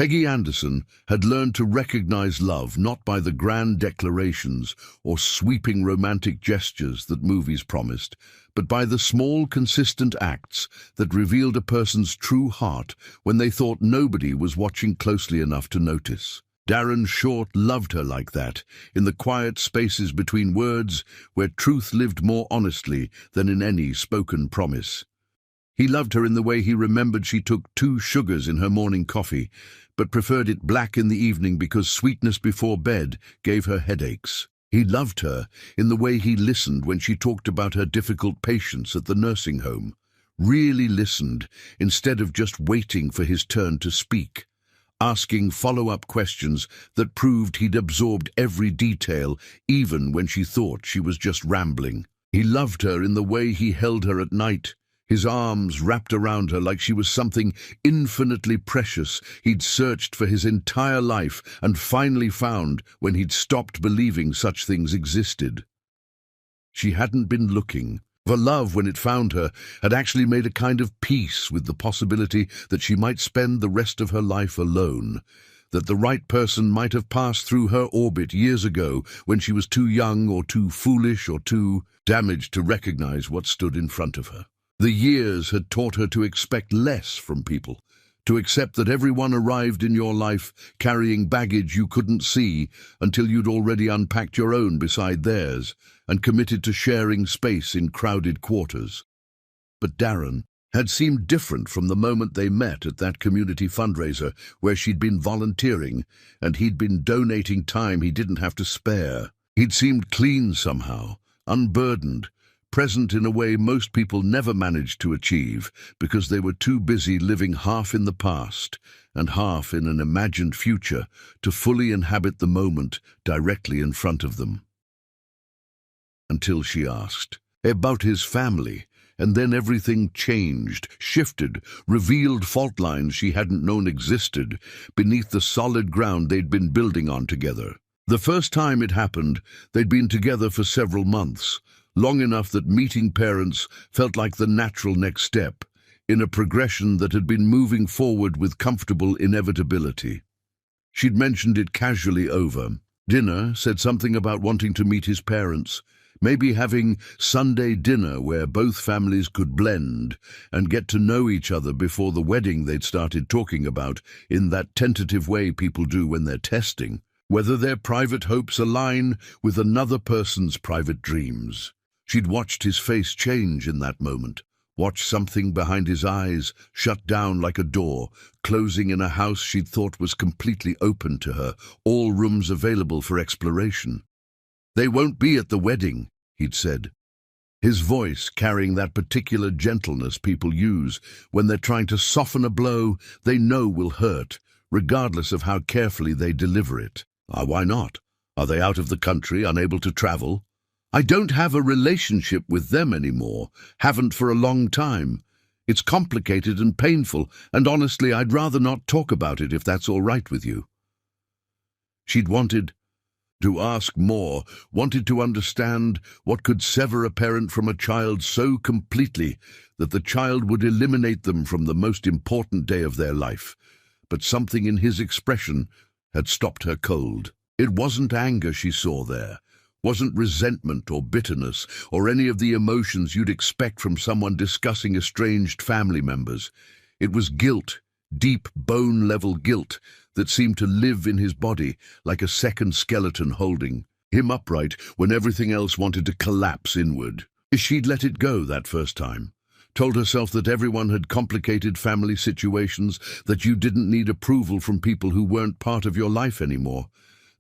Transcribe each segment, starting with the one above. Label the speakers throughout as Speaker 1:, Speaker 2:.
Speaker 1: Peggy Anderson had learned to recognize love not by the grand declarations or sweeping romantic gestures that movies promised, but by the small, consistent acts that revealed a person's true heart when they thought nobody was watching closely enough to notice. Darren Short loved her like that, in the quiet spaces between words where truth lived more honestly than in any spoken promise. He loved her in the way he remembered she took 2 sugars in her morning coffee, but preferred it black in the evening because sweetness before bed gave her headaches. He loved her in the way he listened when she talked about her difficult patients at the nursing home. Really listened, instead of just waiting for his turn to speak. Asking follow-up questions that proved he'd absorbed every detail, even when she thought she was just rambling. He loved her in the way he held her at night, his arms wrapped around her like she was something infinitely precious he'd searched for his entire life and finally found when he'd stopped believing such things existed. She hadn't been looking. For love, when it found her, had actually made a kind of peace with the possibility that she might spend the rest of her life alone, that the right person might have passed through her orbit years ago when she was too young or too foolish or too damaged to recognize what stood in front of her. The years had taught her to expect less from people, to accept that everyone arrived in your life carrying baggage you couldn't see until you'd already unpacked your own beside theirs and committed to sharing space in crowded quarters. But Darren had seemed different from the moment they met at that community fundraiser where she'd been volunteering and he'd been donating time he didn't have to spare. He'd seemed clean somehow, unburdened, present in a way most people never managed to achieve because they were too busy living half in the past and half in an imagined future to fully inhabit the moment directly in front of them. Until she asked about his family, and then everything changed, shifted, revealed fault lines she hadn't known existed beneath the solid ground they'd been building on together. The first time it happened, they'd been together for several months, long enough that meeting parents felt like the natural next step, in a progression that had been moving forward with comfortable inevitability. She'd mentioned it casually over dinner, said something about wanting to meet his parents, maybe having Sunday dinner where both families could blend and get to know each other before the wedding they'd started talking about in that tentative way people do when they're testing whether their private hopes align with another person's private dreams. She'd watched his face change in that moment, watched something behind his eyes shut down like a door, closing in a house she'd thought was completely open to her, all rooms available for exploration. "They won't be at the wedding," he'd said, his voice carrying that particular gentleness people use when they're trying to soften a blow they know will hurt, regardless of how carefully they deliver it. Why not? Are they out of the country, unable to travel? "I don't have a relationship with them anymore, haven't for a long time. It's complicated and painful, and honestly, I'd rather not talk about it if that's all right with you." She'd wanted to ask more, wanted to understand what could sever a parent from a child so completely that the child would eliminate them from the most important day of their life. But something in his expression had stopped her cold. It wasn't anger she saw there, wasn't resentment or bitterness or any of the emotions you'd expect from someone discussing estranged family members. It was guilt, deep bone-level guilt that seemed to live in his body like a second skeleton holding him upright when everything else wanted to collapse inward. She'd let it go that first time. Told herself that everyone had complicated family situations, that you didn't need approval from people who weren't part of your life anymore,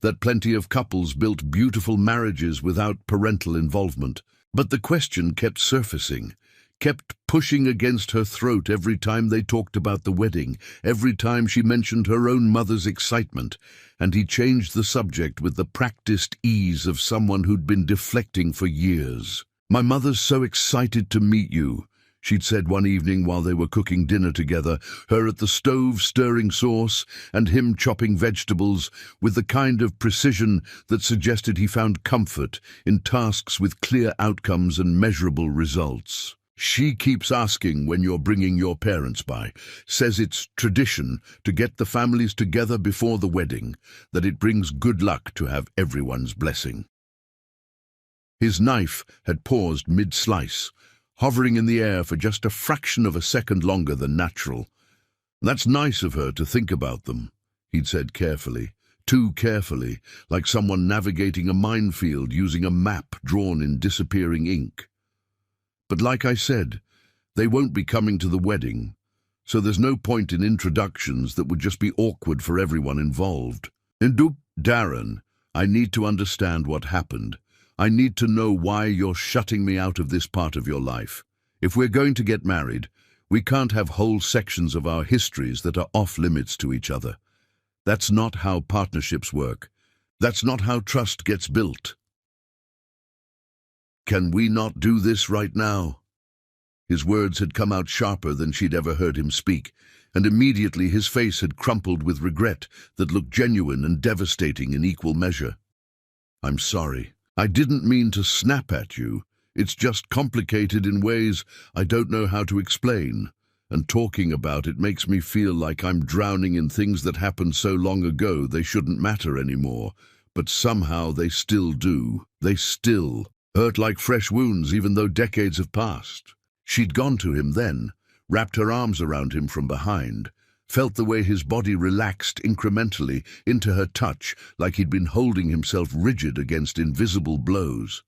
Speaker 1: that plenty of couples built beautiful marriages without parental involvement. But the question kept surfacing, kept pushing against her throat every time they talked about the wedding, every time she mentioned her own mother's excitement, and he changed the subject with the practiced ease of someone who'd been deflecting for years. "My mother's so excited to meet you," she'd said one evening while they were cooking dinner together, her at the stove stirring sauce and him chopping vegetables with the kind of precision that suggested he found comfort in tasks with clear outcomes and measurable results. She keeps asking when you're bringing your parents by, says it's tradition to get the families together before the wedding, that it brings good luck to have everyone's blessing. His knife had paused mid-slice, hovering in the air for just a fraction of a second longer than natural. "That's nice of her to think about them," he'd said carefully, too carefully, like someone navigating a minefield using a map drawn in disappearing ink. "But like I said, they won't be coming to the wedding, so there's no point in introductions that would just be awkward for everyone involved. And Darren, I need to understand what happened. I need to know why you're shutting me out of this part of your life. If we're going to get married, we can't have whole sections of our histories that are off-limits to each other. That's not how partnerships work. That's not how trust gets built. Can we not do this right now?" His words had come out sharper than she'd ever heard him speak, and immediately his face had crumpled with regret that looked genuine and devastating in equal measure. "I'm sorry. I didn't mean to snap at you. It's just complicated in ways I don't know how to explain, and talking about it makes me feel like I'm drowning in things that happened so long ago they shouldn't matter anymore, but somehow they still do. They still hurt like fresh wounds even though decades have passed." She'd gone to him then, wrapped her arms around him from behind, felt the way his body relaxed incrementally into her touch like he'd been holding himself rigid against invisible blows.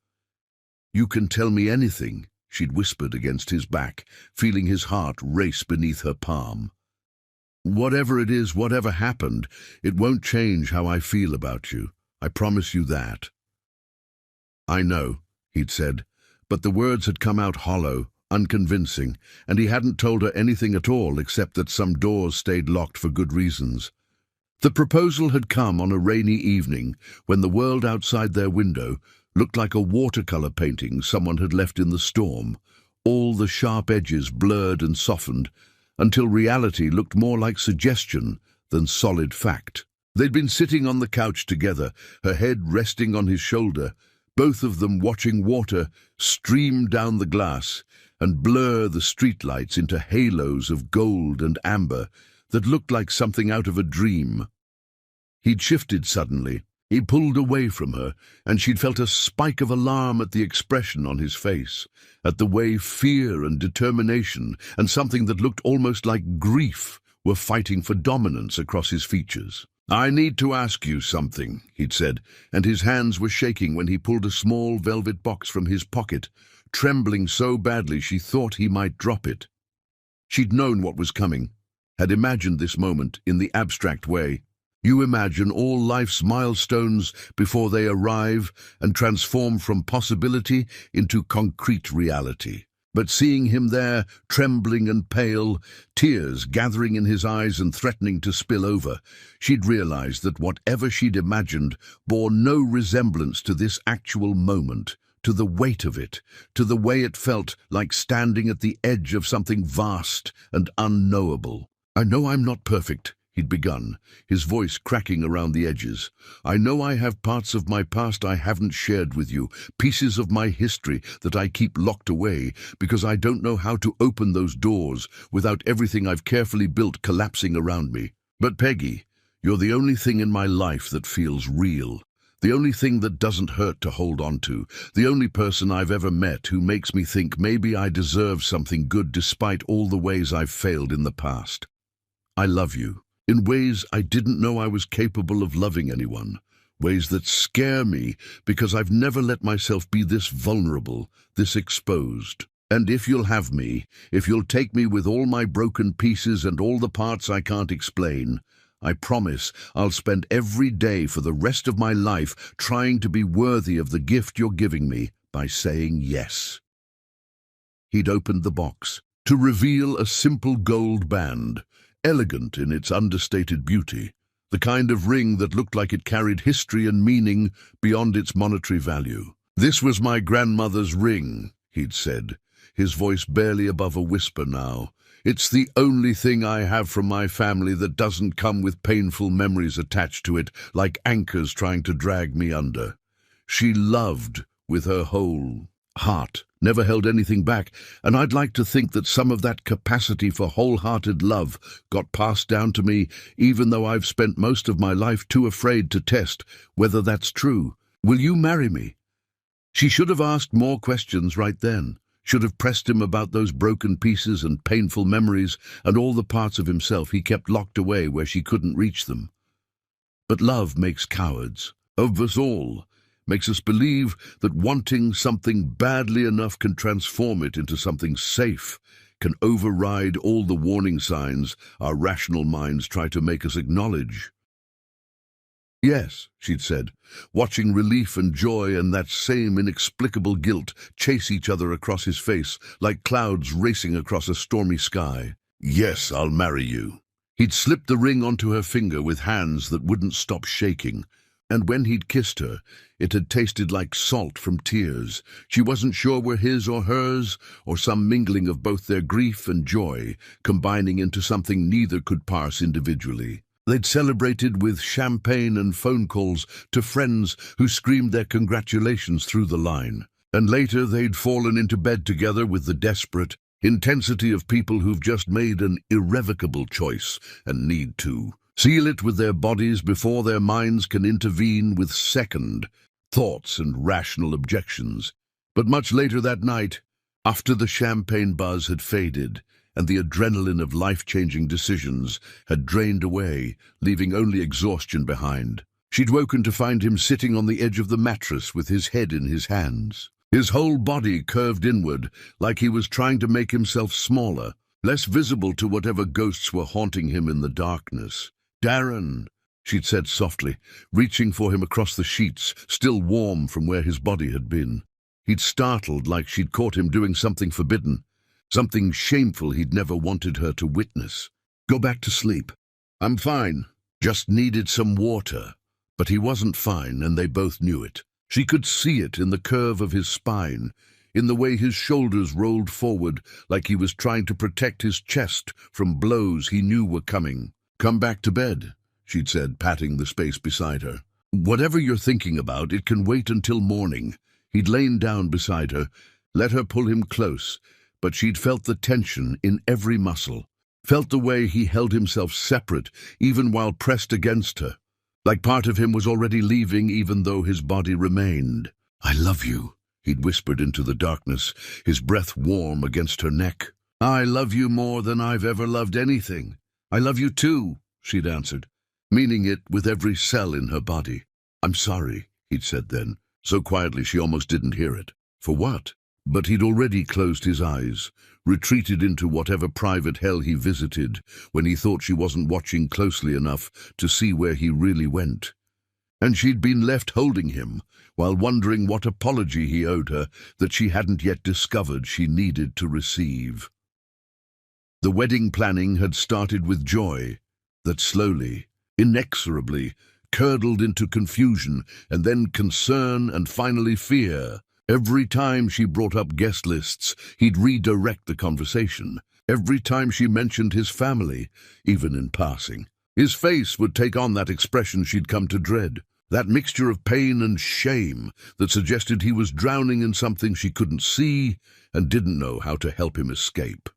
Speaker 1: "You can tell me anything," she'd whispered against his back, feeling his heart race beneath her palm. "Whatever it is, whatever happened, it won't change how I feel about you. I promise you that." "I know," he'd said, but the words had come out hollow, unconvincing, and he hadn't told her anything at all except that some doors stayed locked for good reasons. The proposal had come on a rainy evening when the world outside their window looked like a watercolor painting someone had left in the storm, all the sharp edges blurred and softened, until reality looked more like suggestion than solid fact. They'd been sitting on the couch together, her head resting on his shoulder, both of them watching water stream down the glass and blur the streetlights into halos of gold and amber that looked like something out of a dream. He'd shifted suddenly. He pulled away from her, and she'd felt a spike of alarm at the expression on his face, at the way fear and determination and something that looked almost like grief were fighting for dominance across his features. "I need to ask you something," he'd said, and his hands were shaking when he pulled a small velvet box from his pocket, trembling so badly she thought he might drop it. She'd known what was coming, had imagined this moment in the abstract way. You imagine all life's milestones before they arrive and transform from possibility into concrete reality. But seeing him there, trembling and pale, tears gathering in his eyes and threatening to spill over, she'd realized that whatever she'd imagined bore no resemblance to this actual moment, to the weight of it, to the way it felt like standing at the edge of something vast and unknowable. "I know I'm not perfect," he'd begun, his voice cracking around the edges. "I know I have parts of my past I haven't shared with you, pieces of my history that I keep locked away because I don't know how to open those doors without everything I've carefully built collapsing around me. But Peggy, you're the only thing in my life that feels real. The only thing that doesn't hurt to hold on to, the only person I've ever met who makes me think maybe I deserve something good despite all the ways I've failed in the past. I love you, in ways I didn't know I was capable of loving anyone, ways that scare me because I've never let myself be this vulnerable, this exposed. And if you'll have me, if you'll take me with all my broken pieces and all the parts I can't explain, I promise I'll spend every day for the rest of my life trying to be worthy of the gift you're giving me by saying yes." He'd opened the box to reveal a simple gold band, elegant in its understated beauty, the kind of ring that looked like it carried history and meaning beyond its monetary value. "This was my grandmother's ring," he'd said, his voice barely above a whisper now. "It's the only thing I have from my family that doesn't come with painful memories attached to it, like anchors trying to drag me under. She loved with her whole heart never held anything back, and I'd like to think that some of that capacity for wholehearted love got passed down to me, even though I've spent most of my life too afraid to test whether that's true. Will you marry me? She should have asked more questions right then, should have pressed him about those broken pieces and painful memories and all the parts of himself he kept locked away where she couldn't reach them. But love makes cowards, of us all, makes us believe that wanting something badly enough can transform it into something safe, can override all the warning signs our rational minds try to make us acknowledge. Yes, she'd said, watching relief and joy and that same inexplicable guilt chase each other across his face like clouds racing across a stormy sky. Yes, I'll marry you. He'd slipped the ring onto her finger with hands that wouldn't stop shaking, and when he'd kissed her, it had tasted like salt from tears. She wasn't sure were his or hers, or some mingling of both their grief and joy, combining into something neither could parse individually. They'd celebrated with champagne and phone calls to friends who screamed their congratulations through the line. And later they'd fallen into bed together with the desperate intensity of people who've just made an irrevocable choice and need to seal it with their bodies before their minds can intervene with second thoughts and rational objections. But much later that night, after the champagne buzz had faded and the adrenaline of life-changing decisions had drained away, leaving only exhaustion behind, she'd woken to find him sitting on the edge of the mattress with his head in his hands, his whole body curved inward like he was trying to make himself smaller, less visible to whatever ghosts were haunting him in the darkness. "Darren," she'd said softly, reaching for him across the sheets, still warm from where his body had been. He'd startled like she'd caught him doing something forbidden, something shameful he'd never wanted her to witness. "Go back to sleep. I'm fine. Just needed some water." But he wasn't fine, and they both knew it. She could see it in the curve of his spine, in the way his shoulders rolled forward like he was trying to protect his chest from blows he knew were coming. "Come back to bed," she'd said, patting the space beside her. "Whatever you're thinking about, it can wait until morning." He'd lain down beside her, let her pull him close, but she'd felt the tension in every muscle, felt the way he held himself separate even while pressed against her, like part of him was already leaving even though his body remained. "I love you," he'd whispered into the darkness, his breath warm against her neck. "I love you more than I've ever loved anything." "I love you too," she'd answered, meaning it with every cell in her body. "I'm sorry," he'd said then, so quietly she almost didn't hear it. "For what?" But he'd already closed his eyes, retreated into whatever private hell he visited when he thought she wasn't watching closely enough to see where he really went. And she'd been left holding him while wondering what apology he owed her that she hadn't yet discovered she needed to receive. The wedding planning had started with joy that slowly, inexorably, curdled into confusion and then concern and finally fear. Every time she brought up guest lists, he'd redirect the conversation. Every time she mentioned his family, even in passing, his face would take on that expression she'd come to dread, that mixture of pain and shame that suggested he was drowning in something she couldn't see and didn't know how to help him escape.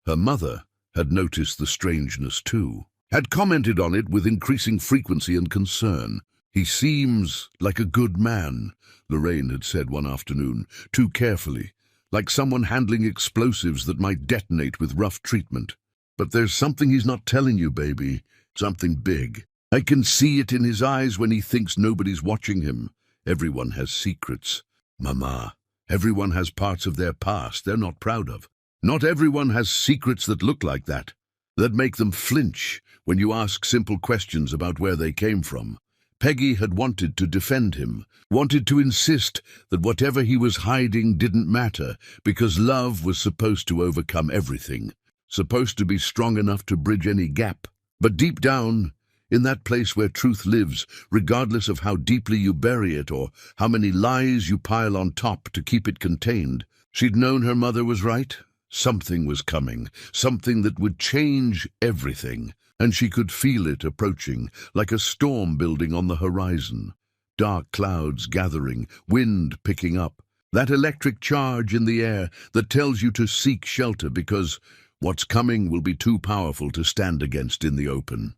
Speaker 1: Her mother had noticed the strangeness too, had commented on it with increasing frequency and concern. "He seems like a good man," Lorraine had said one afternoon, too carefully, like someone handling explosives that might detonate with rough treatment. "But there's something he's not telling you, baby, something big. I can see it in his eyes when he thinks nobody's watching him. Everyone has secrets, Mama. Everyone has parts of their past they're not proud of. Not everyone has secrets that look like that make them flinch when you ask simple questions about where they came from." Peggy had wanted to defend him, wanted to insist that whatever he was hiding didn't matter, because love was supposed to overcome everything, supposed to be strong enough to bridge any gap. But deep down, in that place where truth lives, regardless of how deeply you bury it or how many lies you pile on top to keep it contained, she'd known her mother was right. Something was coming, something that would change everything, and she could feel it approaching, like a storm building on the horizon. Dark clouds gathering, wind picking up, That electric charge in the air that tells you to seek shelter because what's coming will be too powerful to stand against in the open.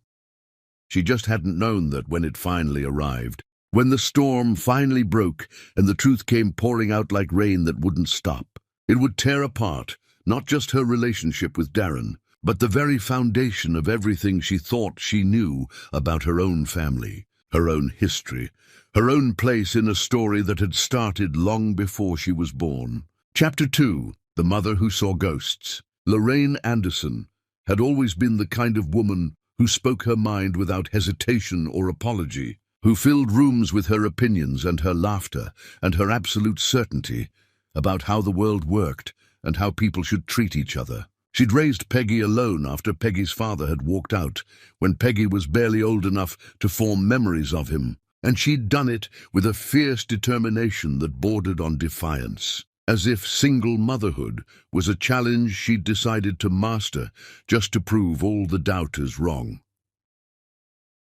Speaker 1: She just hadn't known that when it finally arrived, when the storm finally broke and the truth came pouring out like rain that wouldn't stop. It would tear apart, not just her relationship with Darren, but the very foundation of everything she thought she knew about her own family, her own history, her own place in a story that had started long before she was born. Chapter 2, The Mother Who Saw Ghosts. Lorraine Anderson had always been the kind of woman who spoke her mind without hesitation or apology, who filled rooms with her opinions and her laughter and her absolute certainty about how the world worked and how people should treat each other. She'd raised Peggy alone after Peggy's father had walked out, when Peggy was barely old enough to form memories of him, and she'd done it with a fierce determination that bordered on defiance, as if single motherhood was a challenge she'd decided to master just to prove all the doubters wrong.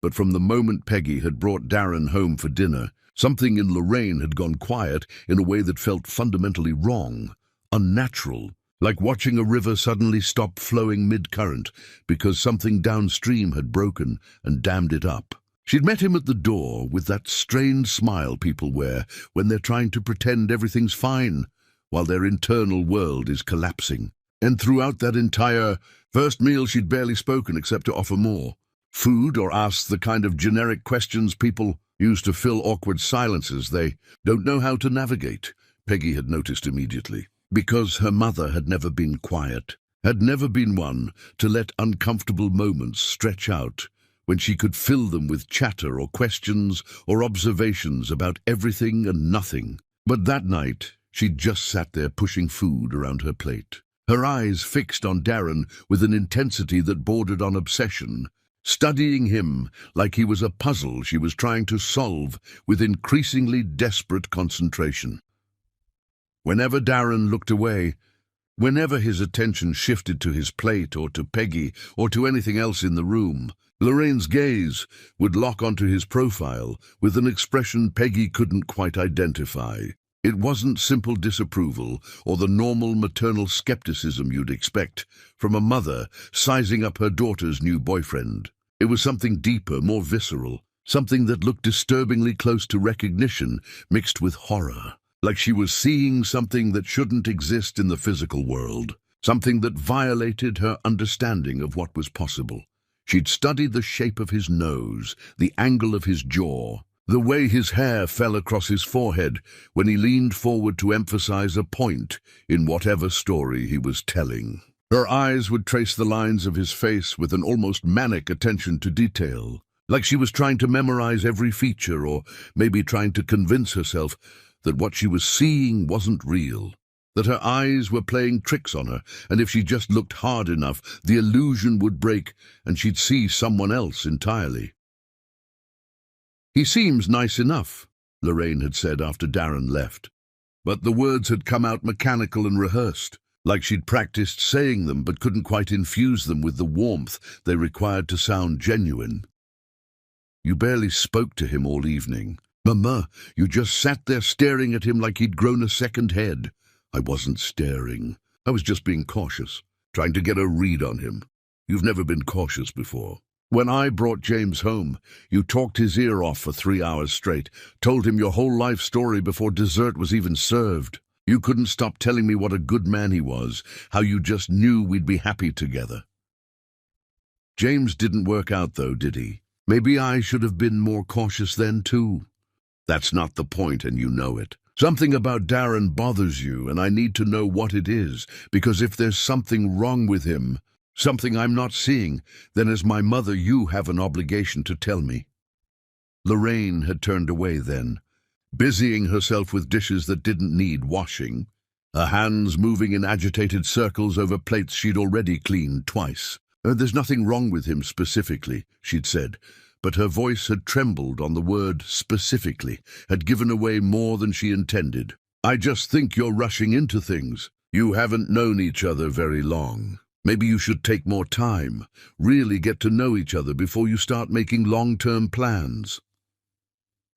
Speaker 1: But from the moment Peggy had brought Darren home for dinner, something in Lorraine had gone quiet in a way that felt fundamentally wrong, unnatural, like watching a river suddenly stop flowing mid-current because something downstream had broken and dammed it up. She'd met him at the door with that strained smile people wear when they're trying to pretend everything's fine while their internal world is collapsing. And throughout that entire first meal she'd barely spoken except to offer more food or ask the kind of generic questions people use to fill awkward silences they don't know how to navigate, Peggy had noticed immediately. Because her mother had never been quiet, had never been one to let uncomfortable moments stretch out when she could fill them with chatter or questions or observations about everything and nothing. But that night, she'd just sat there pushing food around her plate, her eyes fixed on Darren with an intensity that bordered on obsession, studying him like he was a puzzle she was trying to solve with increasingly desperate concentration. Whenever Darren looked away, whenever his attention shifted to his plate or to Peggy or to anything else in the room, Lorraine's gaze would lock onto his profile with an expression Peggy couldn't quite identify. It wasn't simple disapproval or the normal maternal skepticism you'd expect from a mother sizing up her daughter's new boyfriend. It was something deeper, more visceral, something that looked disturbingly close to recognition mixed with horror. Like she was seeing something that shouldn't exist in the physical world, something that violated her understanding of what was possible. She'd studied the shape of his nose, the angle of his jaw, the way his hair fell across his forehead when he leaned forward to emphasize a point in whatever story he was telling. Her eyes would trace the lines of his face with an almost manic attention to detail, like she was trying to memorize every feature or maybe trying to convince herself that what she was seeing wasn't real, that her eyes were playing tricks on her, and if she just looked hard enough, the illusion would break and she'd see someone else entirely. "He seems nice enough," Lorraine had said after Darren left, but the words had come out mechanical and rehearsed, like she'd practiced saying them but couldn't quite infuse them with the warmth they required to sound genuine. "You barely spoke to him all evening. Mama, you just sat there staring at him like he'd grown a second head." "I wasn't staring. I was just being cautious, trying to get a read on him. You've never been cautious before. When I brought James home, you talked his ear off for 3 hours straight, told him your whole life story before dessert was even served. You couldn't stop telling me what a good man he was, how you just knew we'd be happy together." "James didn't work out though, did he? Maybe I should have been more cautious then too." "That's not the point, and you know it. Something about Darren bothers you, and I need to know what it is, because if there's something wrong with him, something I'm not seeing, then as my mother you have an obligation to tell me." Lorraine had turned away then, busying herself with dishes that didn't need washing, her hands moving in agitated circles over plates she'd already cleaned twice. "There's nothing wrong with him specifically," she'd said, but her voice had trembled on the word specifically, had given away more than she intended. "I just think you're rushing into things. You haven't known each other very long. Maybe you should take more time, really get to know each other before you start making long-term plans."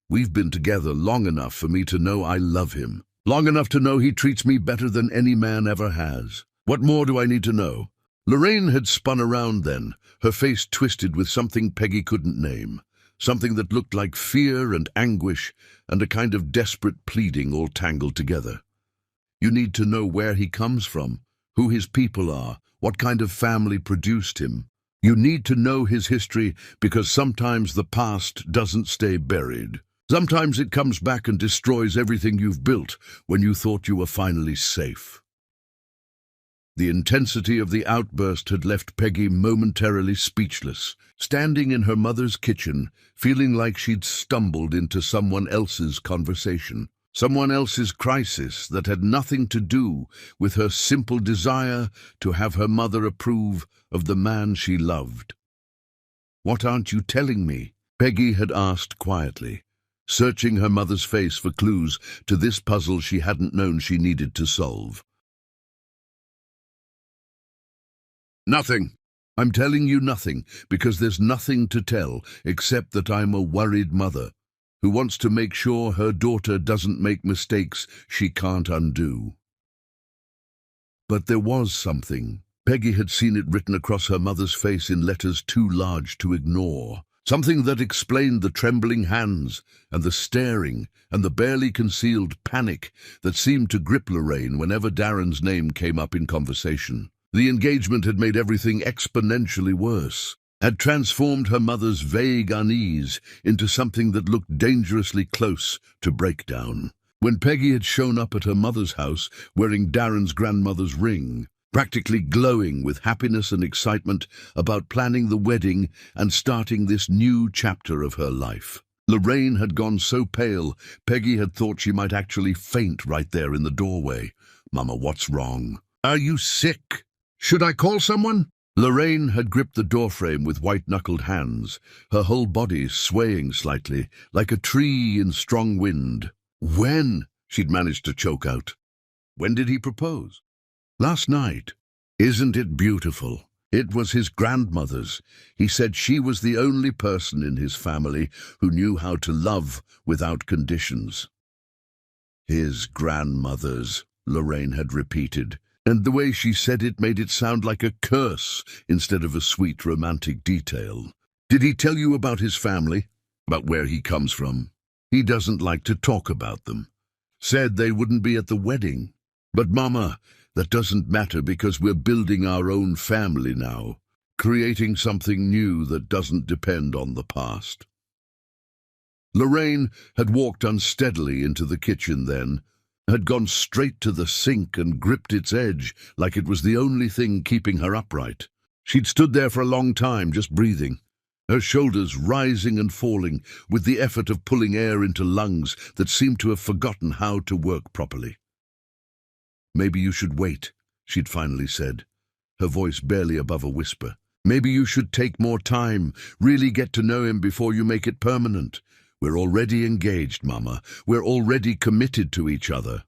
Speaker 1: "We've been together long enough for me to know I love him," Long enough to know he treats me better than any man ever has. What more do I need to know? Lorraine had spun around then, her face twisted with something Peggy couldn't name. Something that looked like fear and anguish and a kind of desperate pleading all tangled together. You need to know where he comes from, who his people are, what kind of family produced him. You need to know his history because sometimes the past doesn't stay buried. Sometimes it comes back and destroys everything you've built when you thought you were finally safe. The intensity of the outburst had left Peggy momentarily speechless, standing in her mother's kitchen, feeling like she'd stumbled into someone else's conversation, someone else's crisis that had nothing to do with her simple desire to have her mother approve of the man she loved. "What aren't you telling me?" Peggy had asked quietly, searching her mother's face for clues to this puzzle she hadn't known she needed to solve. "Nothing. I'm telling you nothing, because there's nothing to tell except that I'm a worried mother who wants to make sure her daughter doesn't make mistakes she can't undo." But there was something. Peggy had seen it written across her mother's face in letters too large to ignore. Something that explained the trembling hands and the staring and the barely concealed panic that seemed to grip Lorraine whenever Darren's name came up in conversation. The engagement had made everything exponentially worse, had transformed her mother's vague unease into something that looked dangerously close to breakdown. When Peggy had shown up at her mother's house wearing Darren's grandmother's ring, practically glowing with happiness and excitement about planning the wedding and starting this new chapter of her life, Lorraine had gone so pale, Peggy had thought she might actually faint right there in the doorway. "Mama, what's wrong? Are you sick? Should I call someone?" Lorraine had gripped the doorframe with white-knuckled hands, her whole body swaying slightly, like a tree in strong wind. "When?" she'd managed to choke out. "When did he propose?" "Last night." "Isn't it beautiful? It was his grandmother's. He said she was the only person in his family who knew how to love without conditions." "His grandmother's," Lorraine had repeated, and the way she said it made it sound like a curse instead of a sweet romantic detail. "Did he tell you about his family? About where he comes from?" "He doesn't like to talk about them. Said they wouldn't be at the wedding." "But Mama, that doesn't matter because we're building our own family now, creating something new that doesn't depend on the past." Lorraine had walked unsteadily into the kitchen then, had gone straight to the sink and gripped its edge like it was the only thing keeping her upright. She'd stood there for a long time, just breathing, her shoulders rising and falling with the effort of pulling air into lungs that seemed to have forgotten how to work properly. "Maybe you should wait," she'd finally said, her voice barely above a whisper. "Maybe you should take more time, really get to know him before you make it permanent. We're already engaged, Mama. We're already committed to each other."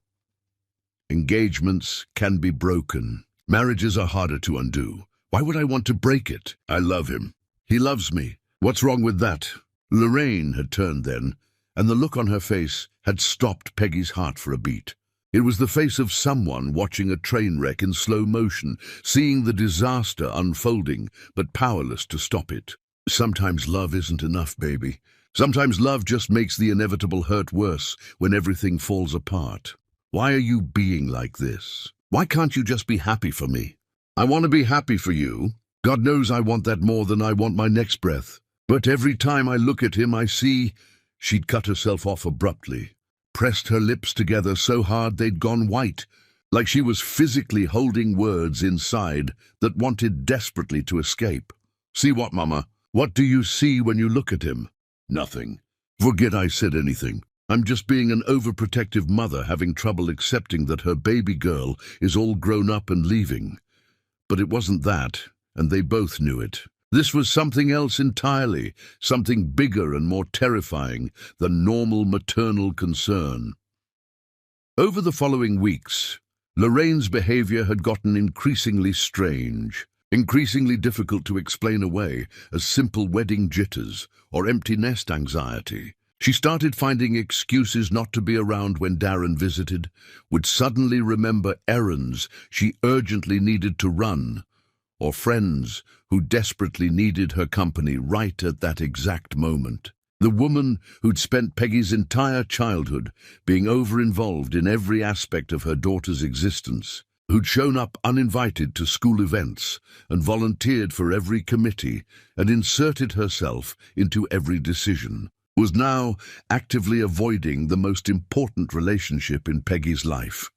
Speaker 1: Engagements can be broken. Marriages are harder to undo. Why would I want to break it? I love him. He loves me. What's wrong with that? Lorraine had turned then, and the look on her face had stopped Peggy's heart for a beat. It was the face of someone watching a train wreck in slow motion, seeing the disaster unfolding, but powerless to stop it. "Sometimes love isn't enough, baby. Sometimes love just makes the inevitable hurt worse when everything falls apart. Why are you being like this? Why can't you just be happy for me?" "I want to be happy for you. God knows I want that more than I want my next breath. But every time I look at him, I see—" She'd cut herself off abruptly, pressed her lips together so hard they'd gone white, like she was physically holding words inside that wanted desperately to escape. "See what, Mama? What do you see when you look at him?" "Nothing. Forget I said anything. I'm just being an overprotective mother having trouble accepting that her baby girl is all grown up and leaving." But it wasn't that, and they both knew it. This was something else entirely, something bigger and more terrifying than normal maternal concern. Over the following weeks, Lorraine's behavior had gotten increasingly strange, increasingly difficult to explain away as simple wedding jitters or empty nest anxiety. She started finding excuses not to be around when Darren visited, would suddenly remember errands she urgently needed to run, or friends who desperately needed her company right at that exact moment. The woman who'd spent Peggy's entire childhood being over-involved in every aspect of her daughter's existence, who'd shown up uninvited to school events and volunteered for every committee and inserted herself into every decision, was now actively avoiding the most important relationship in Peggy's life.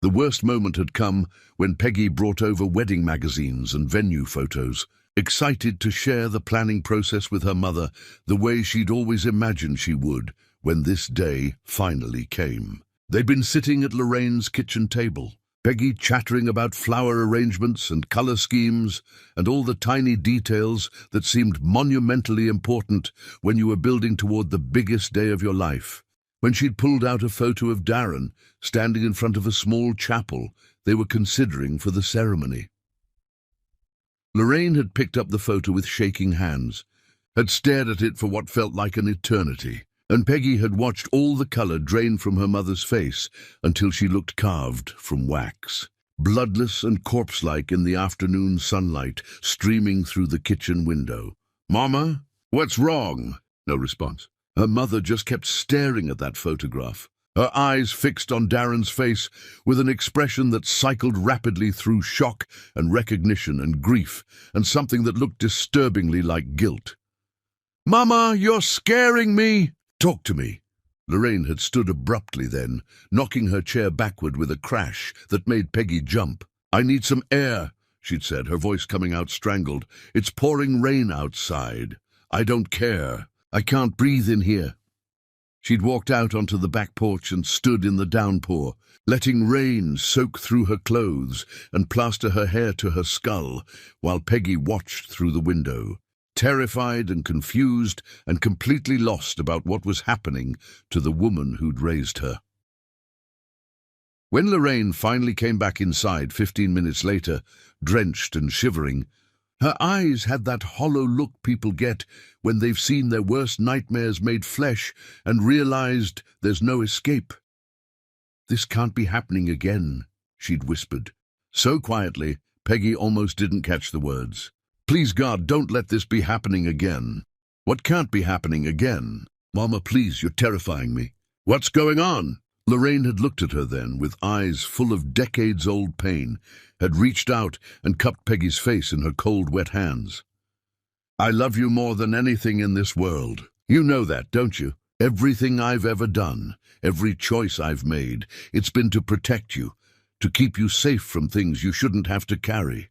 Speaker 1: The worst moment had come when Peggy brought over wedding magazines and venue photos, excited to share the planning process with her mother the way she'd always imagined she would when this day finally came. They'd been sitting at Lorraine's kitchen table, Peggy chattering about flower arrangements and color schemes and all the tiny details that seemed monumentally important when you were building toward the biggest day of your life. When she'd pulled out a photo of Darren standing in front of a small chapel they were considering for the ceremony. Lorraine had picked up the photo with shaking hands, had stared at it for what felt like an eternity, and Peggy had watched all the color drain from her mother's face until she looked carved from wax, bloodless and corpse-like in the afternoon sunlight streaming through the kitchen window. "Mama, what's wrong?" No response. Her mother just kept staring at that photograph, her eyes fixed on Darren's face with an expression that cycled rapidly through shock and recognition and grief and something that looked disturbingly like guilt. "Mama, you're scaring me!" "Talk to me." Lorraine had stood abruptly then, knocking her chair backward with a crash that made Peggy jump. "I need some air," she'd said, her voice coming out strangled. "It's pouring rain outside. I don't care. I can't breathe in here." She'd walked out onto the back porch and stood in the downpour, letting rain soak through her clothes and plaster her hair to her skull, while Peggy watched through the window, terrified and confused and completely lost about what was happening to the woman who'd raised her. When Lorraine finally came back inside 15 minutes later, drenched and shivering, her eyes had that hollow look people get when they've seen their worst nightmares made flesh and realized there's no escape. "This can't be happening again," she'd whispered, so quietly Peggy almost didn't catch the words. "Please God, don't let this be happening again." "What can't be happening again?" "Mama, please, you're terrifying me." "What's going on?" Lorraine had looked at her then, with eyes full of decades-old pain, had reached out and cupped Peggy's face in her cold, wet hands. "I love you more than anything in this world. You know that, don't you? Everything I've ever done, every choice I've made, it's been to protect you, to keep you safe from things you shouldn't have to carry."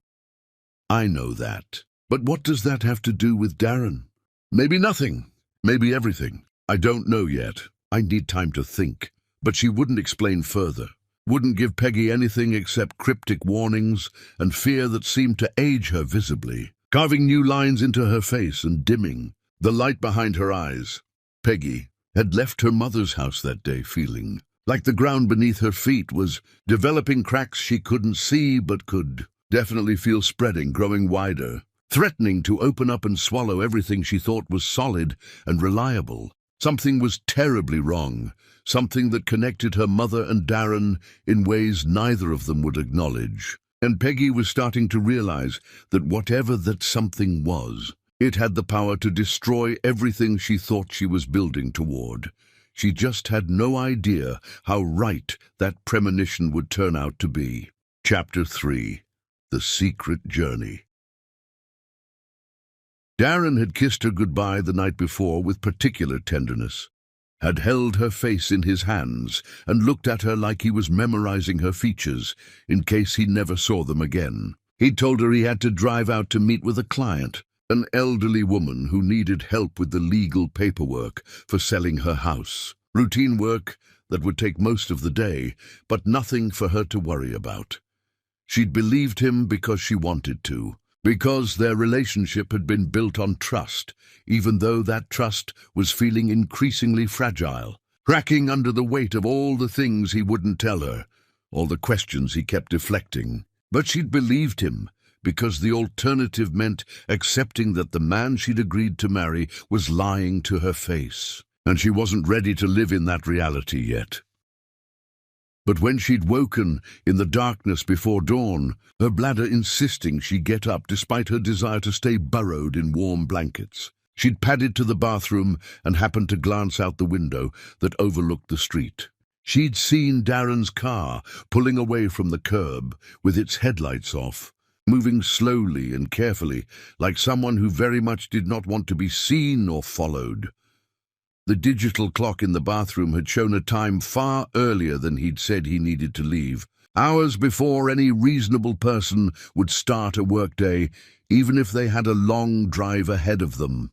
Speaker 1: "I know that. But what does that have to do with Darren?" "Maybe nothing. Maybe everything. I don't know yet. I need time to think." But she wouldn't explain further, wouldn't give Peggy anything except cryptic warnings and fear that seemed to age her visibly, carving new lines into her face and dimming the light behind her eyes. Peggy had left her mother's house that day feeling like the ground beneath her feet was developing cracks she couldn't see but could definitely feel spreading, growing wider, threatening to open up and swallow everything she thought was solid and reliable. Something was terribly wrong, something that connected her mother and Darren in ways neither of them would acknowledge. And Peggy was starting to realize that whatever that something was, it had the power to destroy everything she thought she was building toward. She just had no idea how right that premonition would turn out to be. Chapter 3. The Secret Journey. Darren had kissed her goodbye the night before with particular tenderness, had held her face in his hands and looked at her like he was memorizing her features in case he never saw them again. He'd told her he had to drive out to meet with a client, an elderly woman who needed help with the legal paperwork for selling her house. Routine work that would take most of the day, but nothing for her to worry about. She'd believed him because she wanted to, because their relationship had been built on trust, even though that trust was feeling increasingly fragile, cracking under the weight of all the things he wouldn't tell her, all the questions he kept deflecting. But she'd believed him, because the alternative meant accepting that the man she'd agreed to marry was lying to her face. and she wasn't ready to live in that reality yet. But when she'd woken in the darkness before dawn, her bladder insisting she get up despite her desire to stay burrowed in warm blankets, she'd padded to the bathroom and happened to glance out the window that overlooked the street. She'd seen Darren's car pulling away from the curb with its headlights off, moving slowly and carefully, like someone who very much did not want to be seen or followed. The digital clock in the bathroom had shown a time far earlier than he'd said he needed to leave, hours before any reasonable person would start a workday, even if they had a long drive ahead of them.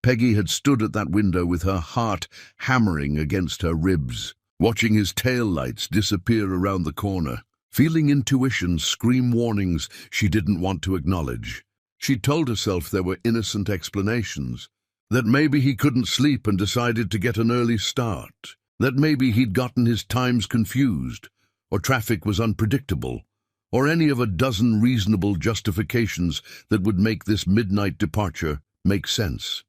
Speaker 1: Peggy had stood at that window with her heart hammering against her ribs, watching his taillights disappear around the corner, feeling intuition scream warnings she didn't want to acknowledge. She'd told herself there were innocent explanations, that maybe he couldn't sleep and decided to get an early start, that maybe he'd gotten his times confused, or traffic was unpredictable, or any of a dozen reasonable justifications that would make this midnight departure make sense.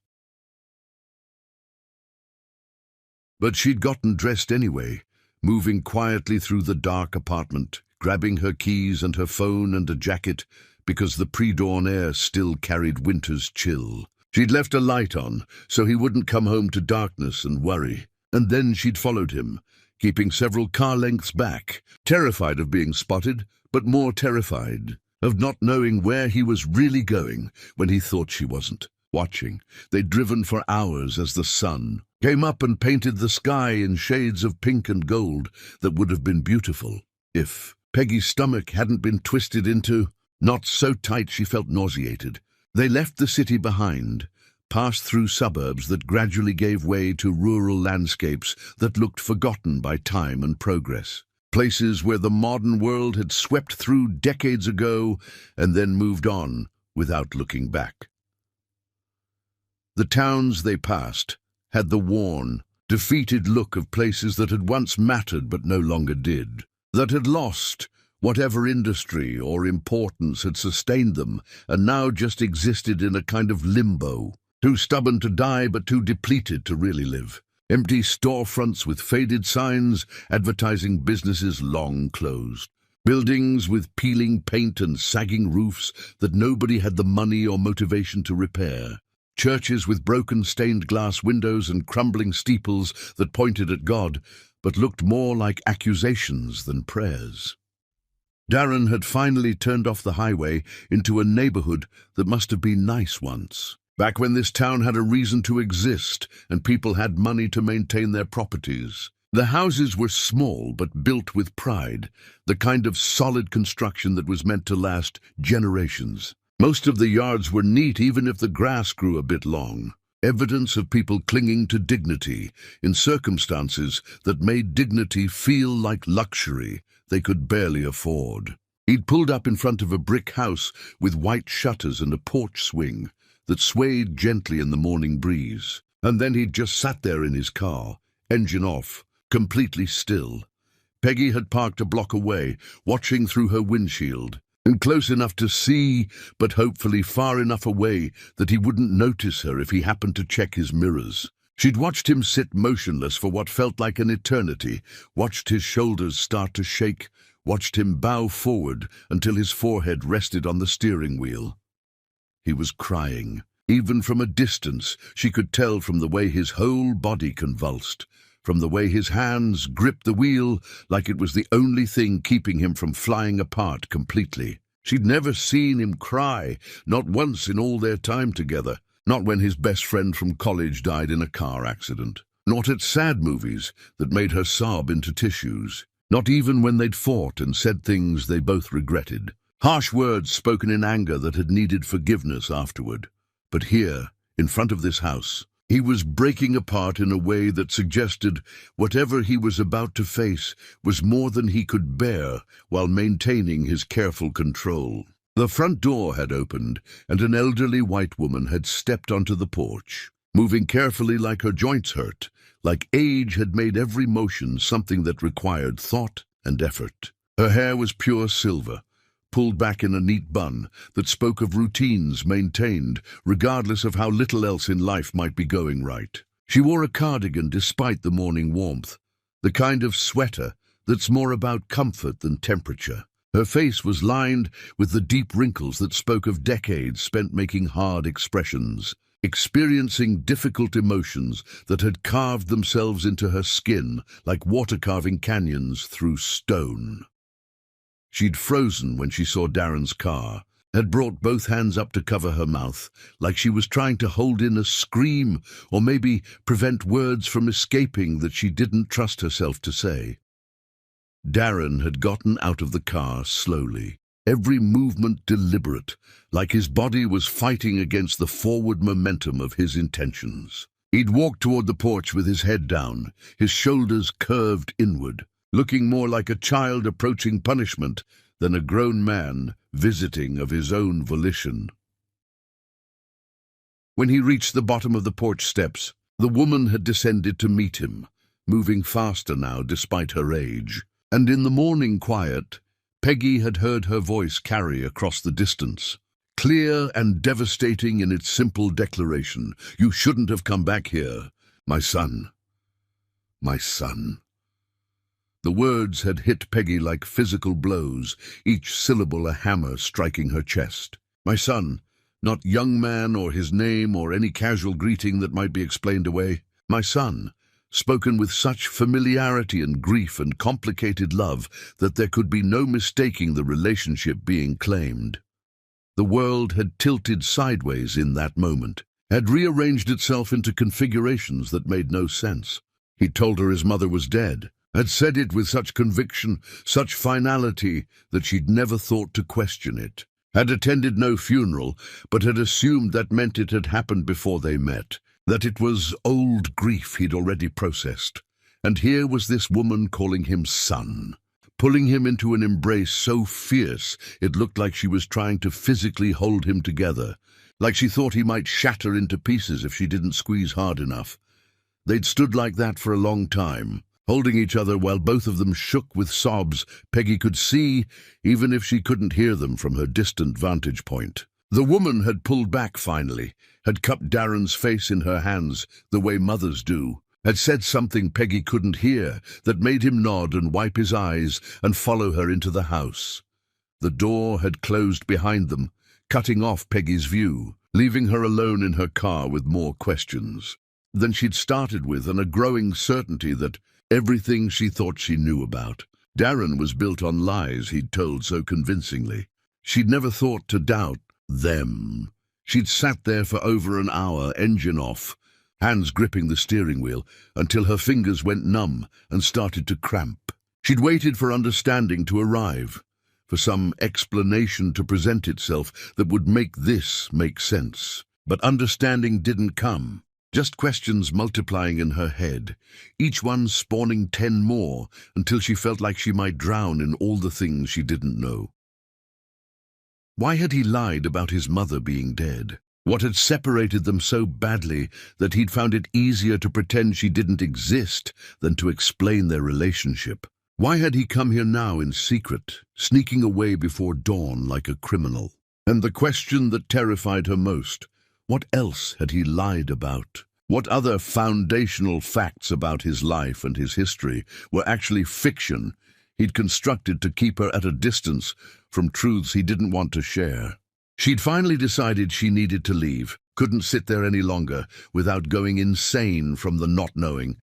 Speaker 1: But she'd gotten dressed anyway, moving quietly through the dark apartment, grabbing her keys and her phone and a jacket because the pre-dawn air still carried winter's chill. She'd left a light on so he wouldn't come home to darkness and worry, and then she'd followed him, keeping several car lengths back, terrified of being spotted, but more terrified of not knowing where he was really going when he thought she wasn't. Watching, they'd driven for hours as the sun came up and painted the sky in shades of pink and gold that would have been beautiful if Peggy's stomach hadn't been twisted into knots so tight she felt nauseated. They left the city behind, passed through suburbs that gradually gave way to rural landscapes that looked forgotten by time and progress, places where the modern world had swept through decades ago and then moved on without looking back. The towns they passed had the worn, defeated look of places that had once mattered but no longer did, that had lost whatever industry or importance had sustained them and now just existed in a kind of limbo, too stubborn to die but too depleted to really live. Empty storefronts with faded signs advertising businesses long closed. Buildings with peeling paint and sagging roofs that nobody had the money or motivation to repair. Churches with broken stained glass windows and crumbling steeples that pointed at God but looked more like accusations than prayers. Darren had finally turned off the highway into a neighborhood that must have been nice once, back when this town had a reason to exist and people had money to maintain their properties. The houses were small but built with pride, the kind of solid construction that was meant to last generations. Most of the yards were neat even if the grass grew a bit long, evidence of people clinging to dignity in circumstances that made dignity feel like luxury they could barely afford. He'd pulled up in front of a brick house with white shutters and a porch swing that swayed gently in the morning breeze, and then he'd just sat there in his car, engine off, completely still. Peggy had parked a block away, watching through her windshield, and close enough to see, but hopefully far enough away that he wouldn't notice her if he happened to check his mirrors. She'd watched him sit motionless for what felt like an eternity, watched his shoulders start to shake, watched him bow forward until his forehead rested on the steering wheel. He was crying. Even from a distance, she could tell from the way his whole body convulsed, from the way his hands gripped the wheel like it was the only thing keeping him from flying apart completely. She'd never seen him cry, not once in all their time together. Not when his best friend from college died in a car accident. Not at sad movies that made her sob into tissues. Not even when they'd fought and said things they both regretted. Harsh words spoken in anger that had needed forgiveness afterward. But here, in front of this house, he was breaking apart in a way that suggested whatever he was about to face was more than he could bear while maintaining his careful control. The front door had opened, and an elderly white woman had stepped onto the porch, moving carefully like her joints hurt, like age had made every motion something that required thought and effort. Her hair was pure silver, pulled back in a neat bun that spoke of routines maintained, regardless of how little else in life might be going right. She wore a cardigan despite the morning warmth, the kind of sweater that's more about comfort than temperature. Her face was lined with the deep wrinkles that spoke of decades spent making hard expressions, experiencing difficult emotions that had carved themselves into her skin like water carving canyons through stone. She'd frozen when she saw Darren's car, had brought both hands up to cover her mouth, like she was trying to hold in a scream or maybe prevent words from escaping that she didn't trust herself to say. Darren had gotten out of the car slowly, every movement deliberate, like his body was fighting against the forward momentum of his intentions. He'd walked toward the porch with his head down, his shoulders curved inward, looking more like a child approaching punishment than a grown man visiting of his own volition. When he reached the bottom of the porch steps, the woman had descended to meet him, moving faster now despite her age. And in the morning quiet, Peggy had heard her voice carry across the distance, clear and devastating in its simple declaration, "You shouldn't have come back here, my son. My son." The words had hit Peggy like physical blows, each syllable a hammer striking her chest. My son, not young man or his name or any casual greeting that might be explained away. My son, spoken with such familiarity and grief and complicated love that there could be no mistaking the relationship being claimed. The world had tilted sideways in that moment, had rearranged itself into configurations that made no sense. He'd told her his mother was dead, had said it with such conviction, such finality, that she'd never thought to question it, had attended no funeral, but had assumed that meant it had happened before they met, that it was old grief he'd already processed. And here was this woman calling him son, pulling him into an embrace so fierce it looked like she was trying to physically hold him together, like she thought he might shatter into pieces if she didn't squeeze hard enough. They'd stood like that for a long time, holding each other while both of them shook with sobs Peggy could see, even if she couldn't hear them from her distant vantage point. The woman had pulled back finally, had cupped Darren's face in her hands the way mothers do, had said something Peggy couldn't hear that made him nod and wipe his eyes and follow her into the house. The door had closed behind them, cutting off Peggy's view, leaving her alone in her car with more questions than she'd started with and a growing certainty that everything she thought she knew about Darren was built on lies he'd told so convincingly. She'd never thought to doubt them. She'd sat there for over an hour, engine off, hands gripping the steering wheel, until her fingers went numb and started to cramp. She'd waited for understanding to arrive, for some explanation to present itself that would make this make sense. But understanding didn't come. Just questions multiplying in her head, each one spawning 10 more until she felt like she might drown in all the things she didn't know. Why had he lied about his mother being dead? What had separated them so badly that he'd found it easier to pretend she didn't exist than to explain their relationship? Why had he come here now in secret, sneaking away before dawn like a criminal? And the question that terrified her most, what else had he lied about? What other foundational facts about his life and his history were actually fiction he'd constructed to keep her at a distance from truths he didn't want to share? She'd finally decided she needed to leave, couldn't sit there any longer without going insane from the not knowing.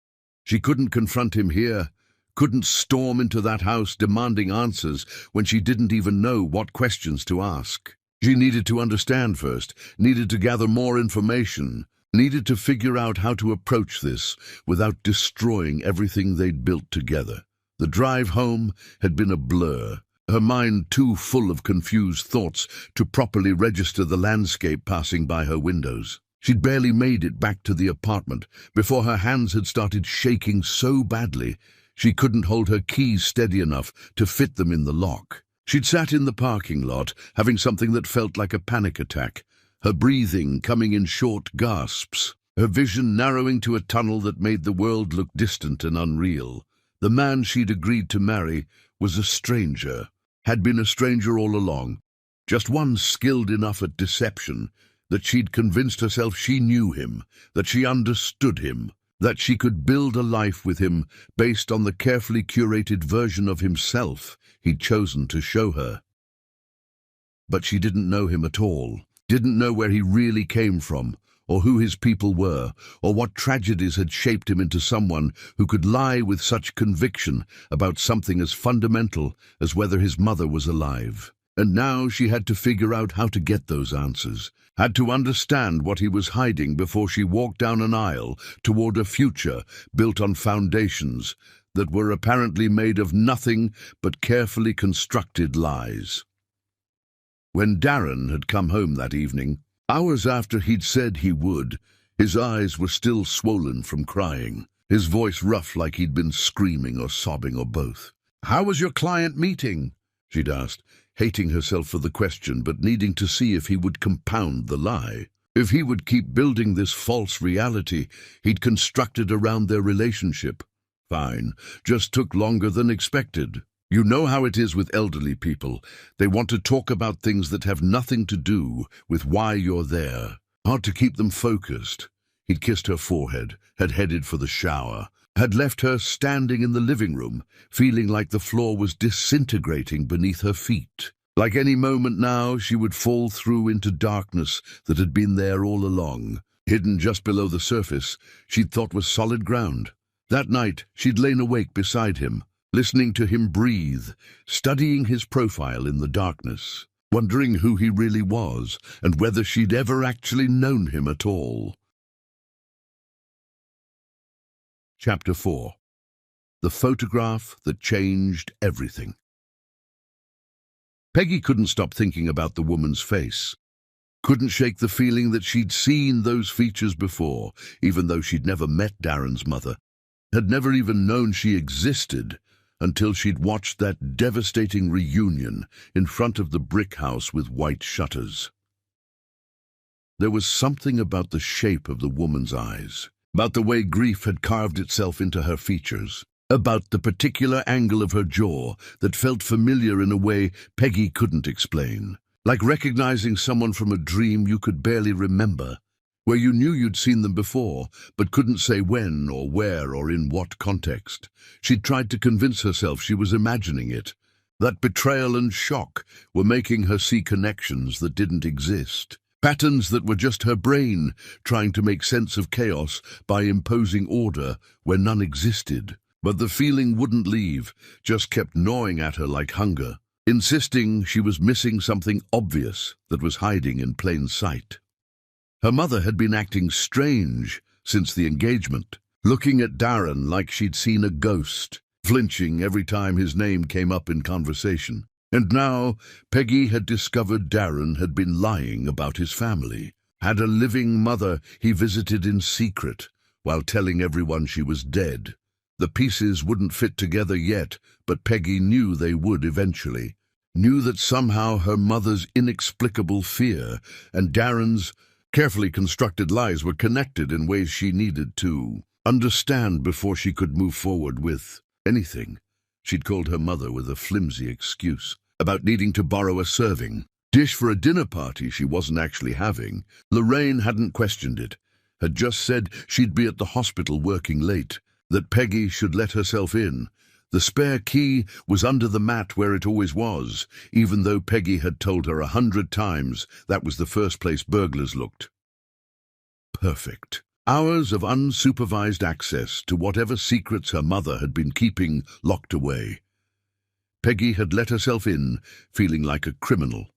Speaker 1: She couldn't confront him here, couldn't storm into that house demanding answers when she didn't even know what questions to ask. She needed to understand first, needed to gather more information, needed to figure out how to approach this without destroying everything they'd built together. The drive home had been a blur, her mind too full of confused thoughts to properly register the landscape passing by her windows. She'd barely made it back to the apartment before her hands had started shaking so badly she couldn't hold her keys steady enough to fit them in the lock. She'd sat in the parking lot, having something that felt like a panic attack, her breathing coming in short gasps, her vision narrowing to a tunnel that made the world look distant and unreal. The man she'd agreed to marry was a stranger, had been a stranger all along, just one skilled enough at deception that she'd convinced herself she knew him, that she understood him, that she could build a life with him based on the carefully curated version of himself he'd chosen to show her. But she didn't know him at all, didn't know where he really came from, or who his people were, or what tragedies had shaped him into someone who could lie with such conviction about something as fundamental as whether his mother was alive. And now she had to figure out how to get those answers, had to understand what he was hiding before she walked down an aisle toward a future built on foundations that were apparently made of nothing but carefully constructed lies. When Darren had come home that evening, hours after he'd said he would, his eyes were still swollen from crying, his voice rough like he'd been screaming or sobbing or both. "How was your client meeting?" she'd asked, hating herself for the question but needing to see if he would compound the lie, if he would keep building this false reality he'd constructed around their relationship. Fine, just took longer than expected. You know how it is with elderly people. They want to talk about things that have nothing to do with why you're there. Hard to keep them focused. He'd kissed her forehead, had headed for the shower, had left her standing in the living room, feeling like the floor was disintegrating beneath her feet. Like any moment now, she would fall through into darkness that had been there all along, hidden just below the surface she'd thought was solid ground. That night, she'd lain awake beside him, listening to him breathe, studying his profile in the darkness, wondering who he really was and whether she'd ever actually known him at all. Chapter 4. The photograph that changed everything. Peggy couldn't stop thinking about the woman's face. Couldn't shake the feeling that she'd seen those features before, even though she'd never met Darren's mother, had never even known she existed until she'd watched that devastating reunion in front of the brick house with white shutters. There was something about the shape of the woman's eyes, about the way grief had carved itself into her features, about the particular angle of her jaw that felt familiar in a way Peggy couldn't explain, like recognizing someone from a dream you could barely remember, where you knew you'd seen them before, but couldn't say when or where or in what context. She'd tried to convince herself she was imagining it, that betrayal and shock were making her see connections that didn't exist, patterns that were just her brain trying to make sense of chaos by imposing order where none existed. But the feeling wouldn't leave, just kept gnawing at her like hunger, insisting she was missing something obvious that was hiding in plain sight. Her mother had been acting strange since the engagement, looking at Darren like she'd seen a ghost, flinching every time his name came up in conversation. And now Peggy had discovered Darren had been lying about his family, had a living mother he visited in secret while telling everyone she was dead. The pieces wouldn't fit together yet, but Peggy knew they would eventually. Knew that somehow her mother's inexplicable fear and Darren's carefully constructed lies were connected in ways she needed to understand before she could move forward with anything. She'd called her mother with a flimsy excuse about needing to borrow a serving dish for a dinner party she wasn't actually having. Lorraine hadn't questioned it, had just said she'd be at the hospital working late, that Peggy should let herself in. The spare key was under the mat where it always was, even though Peggy had told her 100 times that was the first place burglars looked. Perfect. Hours of unsupervised access to whatever secrets her mother had been keeping locked away. Peggy had let herself in, feeling like a criminal,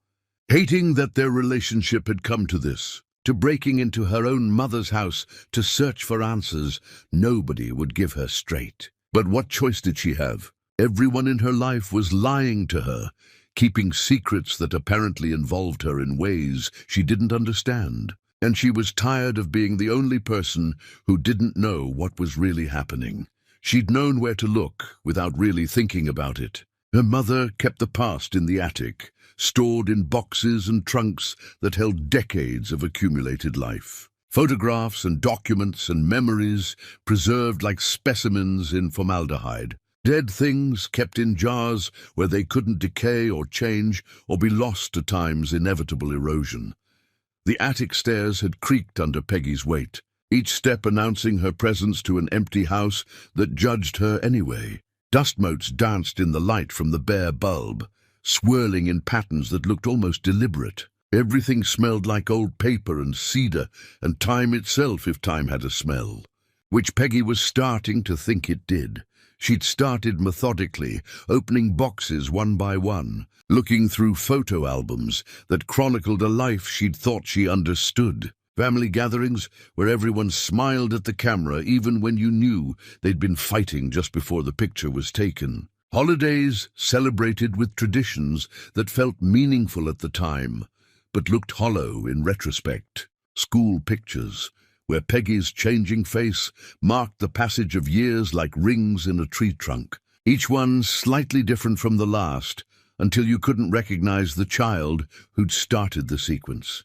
Speaker 1: hating that their relationship had come to this, to breaking into her own mother's house to search for answers nobody would give her straight. But what choice did she have? Everyone in her life was lying to her, keeping secrets that apparently involved her in ways she didn't understand. And she was tired of being the only person who didn't know what was really happening. She'd known where to look without really thinking about it. Her mother kept the past in the attic, stored in boxes and trunks that held decades of accumulated life. Photographs and documents and memories preserved like specimens in formaldehyde. Dead things kept in jars where they couldn't decay or change or be lost to time's inevitable erosion. The attic stairs had creaked under Peggy's weight. each step announcing her presence to an empty house that judged her anyway. Dust motes danced in the light from the bare bulb, swirling in patterns that looked almost deliberate. Everything smelled like old paper and cedar, and time itself, if time had a smell, which Peggy was starting to think it did. She'd started methodically, opening boxes one by one, looking through photo albums that chronicled a life she'd thought she understood. Family gatherings where everyone smiled at the camera even when you knew they'd been fighting just before the picture was taken. Holidays celebrated with traditions that felt meaningful at the time, but looked hollow in retrospect. School pictures, where Peggy's changing face marked the passage of years like rings in a tree trunk, each one slightly different from the last, until you couldn't recognize the child who'd started the sequence.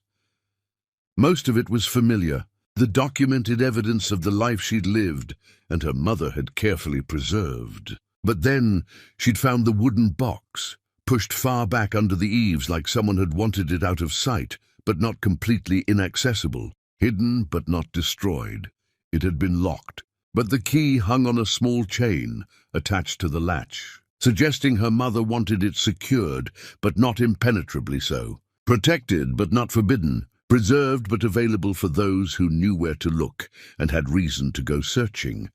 Speaker 1: Most of it was familiar, the documented evidence of the life she'd lived and her mother had carefully preserved. But then she'd found the wooden box, pushed far back under the eaves like someone had wanted it out of sight, but not completely inaccessible, hidden but not destroyed. It had been locked, but the key hung on a small chain attached to the latch, suggesting her mother wanted it secured, but not impenetrably so. Protected but not forbidden, preserved but available for those who knew where to look and had reason to go searching.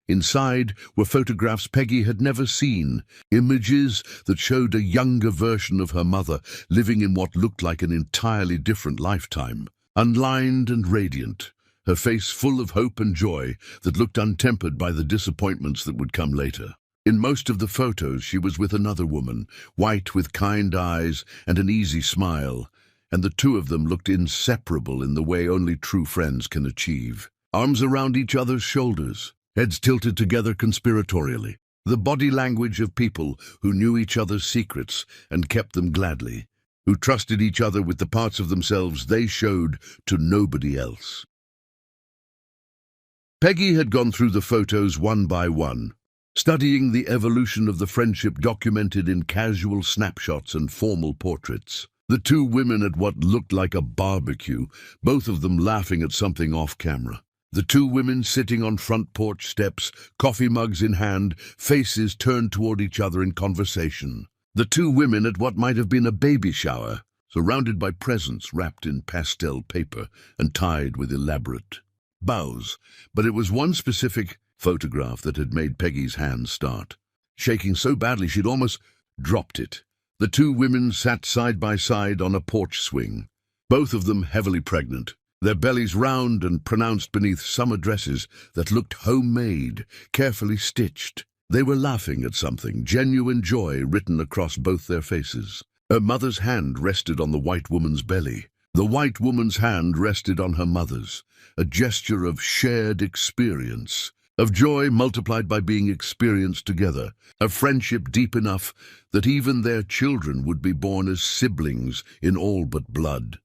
Speaker 1: Inside were photographs Peggy had never seen, images that showed a younger version of her mother living in what looked like an entirely different lifetime. Unlined and radiant, her face full of hope and joy that looked untempered by the disappointments that would come later. In most of the photos she was with another woman, white with kind eyes and an easy smile, and the two of them looked inseparable in the way only true friends can achieve. Arms around each other's shoulders, heads tilted together conspiratorially. The body language of people who knew each other's secrets and kept them gladly, who trusted each other with the parts of themselves they showed to nobody else. Peggy had gone through the photos one by one, studying the evolution of the friendship documented in casual snapshots and formal portraits. The two women at what looked like a barbecue, both of them laughing at something off-camera. The two women sitting on front porch steps, coffee mugs in hand, faces turned toward each other in conversation. The two women at what might have been a baby shower, surrounded by presents wrapped in pastel paper and tied with elaborate bows. But it was one specific photograph that had made Peggy's hand start, shaking so badly she'd almost dropped it. The two women sat side by side on a porch swing, both of them heavily pregnant, their bellies round and pronounced beneath summer dresses that looked homemade, carefully stitched. They were laughing at something, genuine joy written across both their faces. Her mother's hand rested on the white woman's belly. The white woman's hand rested on her mother's, a gesture of shared experience, of joy multiplied by being experienced together, of friendship deep enough that even their children would be born as siblings in all but blood.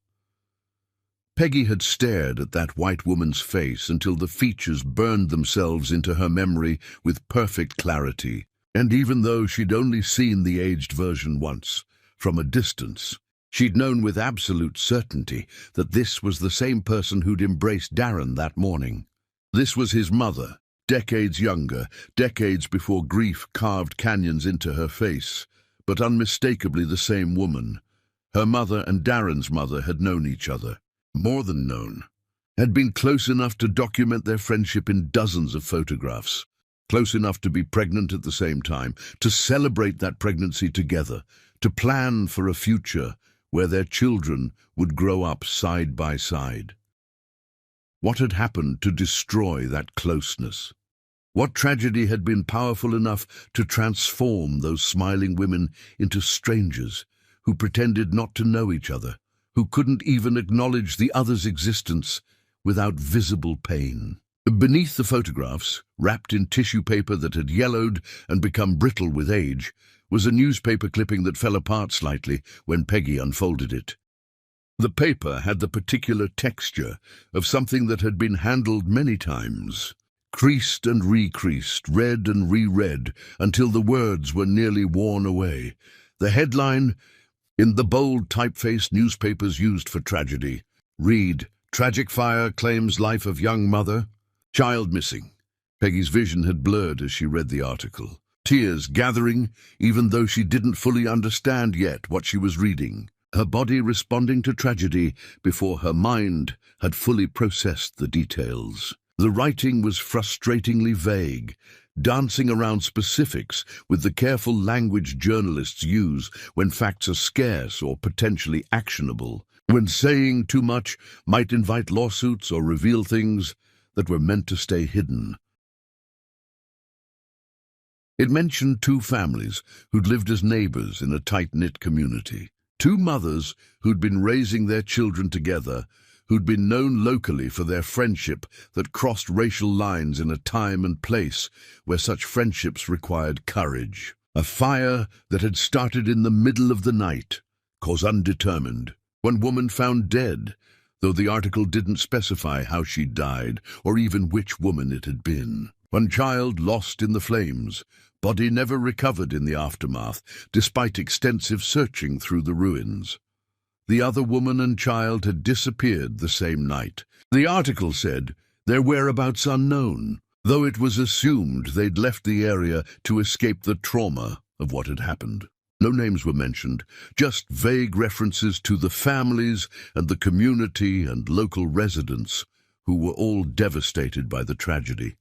Speaker 1: Peggy had stared at that white woman's face until the features burned themselves into her memory with perfect clarity, and even though she'd only seen the aged version once, from a distance, she'd known with absolute certainty that this was the same person who'd embraced Darren that morning. This was his mother, decades younger, decades before grief carved canyons into her face, but unmistakably the same woman. Her mother and Darren's mother had known each other, more than known, had been close enough to document their friendship in dozens of photographs, close enough to be pregnant at the same time, to celebrate that pregnancy together, to plan for a future where their children would grow up side by side. What had happened to destroy that closeness? What tragedy had been powerful enough to transform those smiling women into strangers who pretended not to know each other, who couldn't even acknowledge the other's existence without visible pain? Beneath the photographs, wrapped in tissue paper that had yellowed and become brittle with age, was a newspaper clipping that fell apart slightly when Peggy unfolded it. The paper had the particular texture of something that had been handled many times, creased and recreased, read and reread, until the words were nearly worn away. The headline, in the bold typeface newspapers used for tragedy, read, Tragic fire claims life of young mother. Child missing. Peggy's vision had blurred as she read the article. Tears gathering, even though she didn't fully understand yet what she was reading. Her body responding to tragedy before her mind had fully processed the details. The writing was frustratingly vague, dancing around specifics with the careful language journalists use when facts are scarce or potentially actionable, when saying too much might invite lawsuits or reveal things that were meant to stay hidden. It mentioned two families who'd lived as neighbors in a tight-knit community. Two mothers who'd been raising their children together, who'd been known locally for their friendship that crossed racial lines in a time and place where such friendships required courage. A fire that had started in the middle of the night, cause undetermined. One woman found dead, though the article didn't specify how she died or even which woman it had been. One child lost in the flames, body never recovered in the aftermath, despite extensive searching through the ruins. The other woman and child had disappeared the same night. The article said their whereabouts unknown, though it was assumed they'd left the area to escape the trauma of what had happened. No names were mentioned, just vague references to the families and the community and local residents who were all devastated by the tragedy.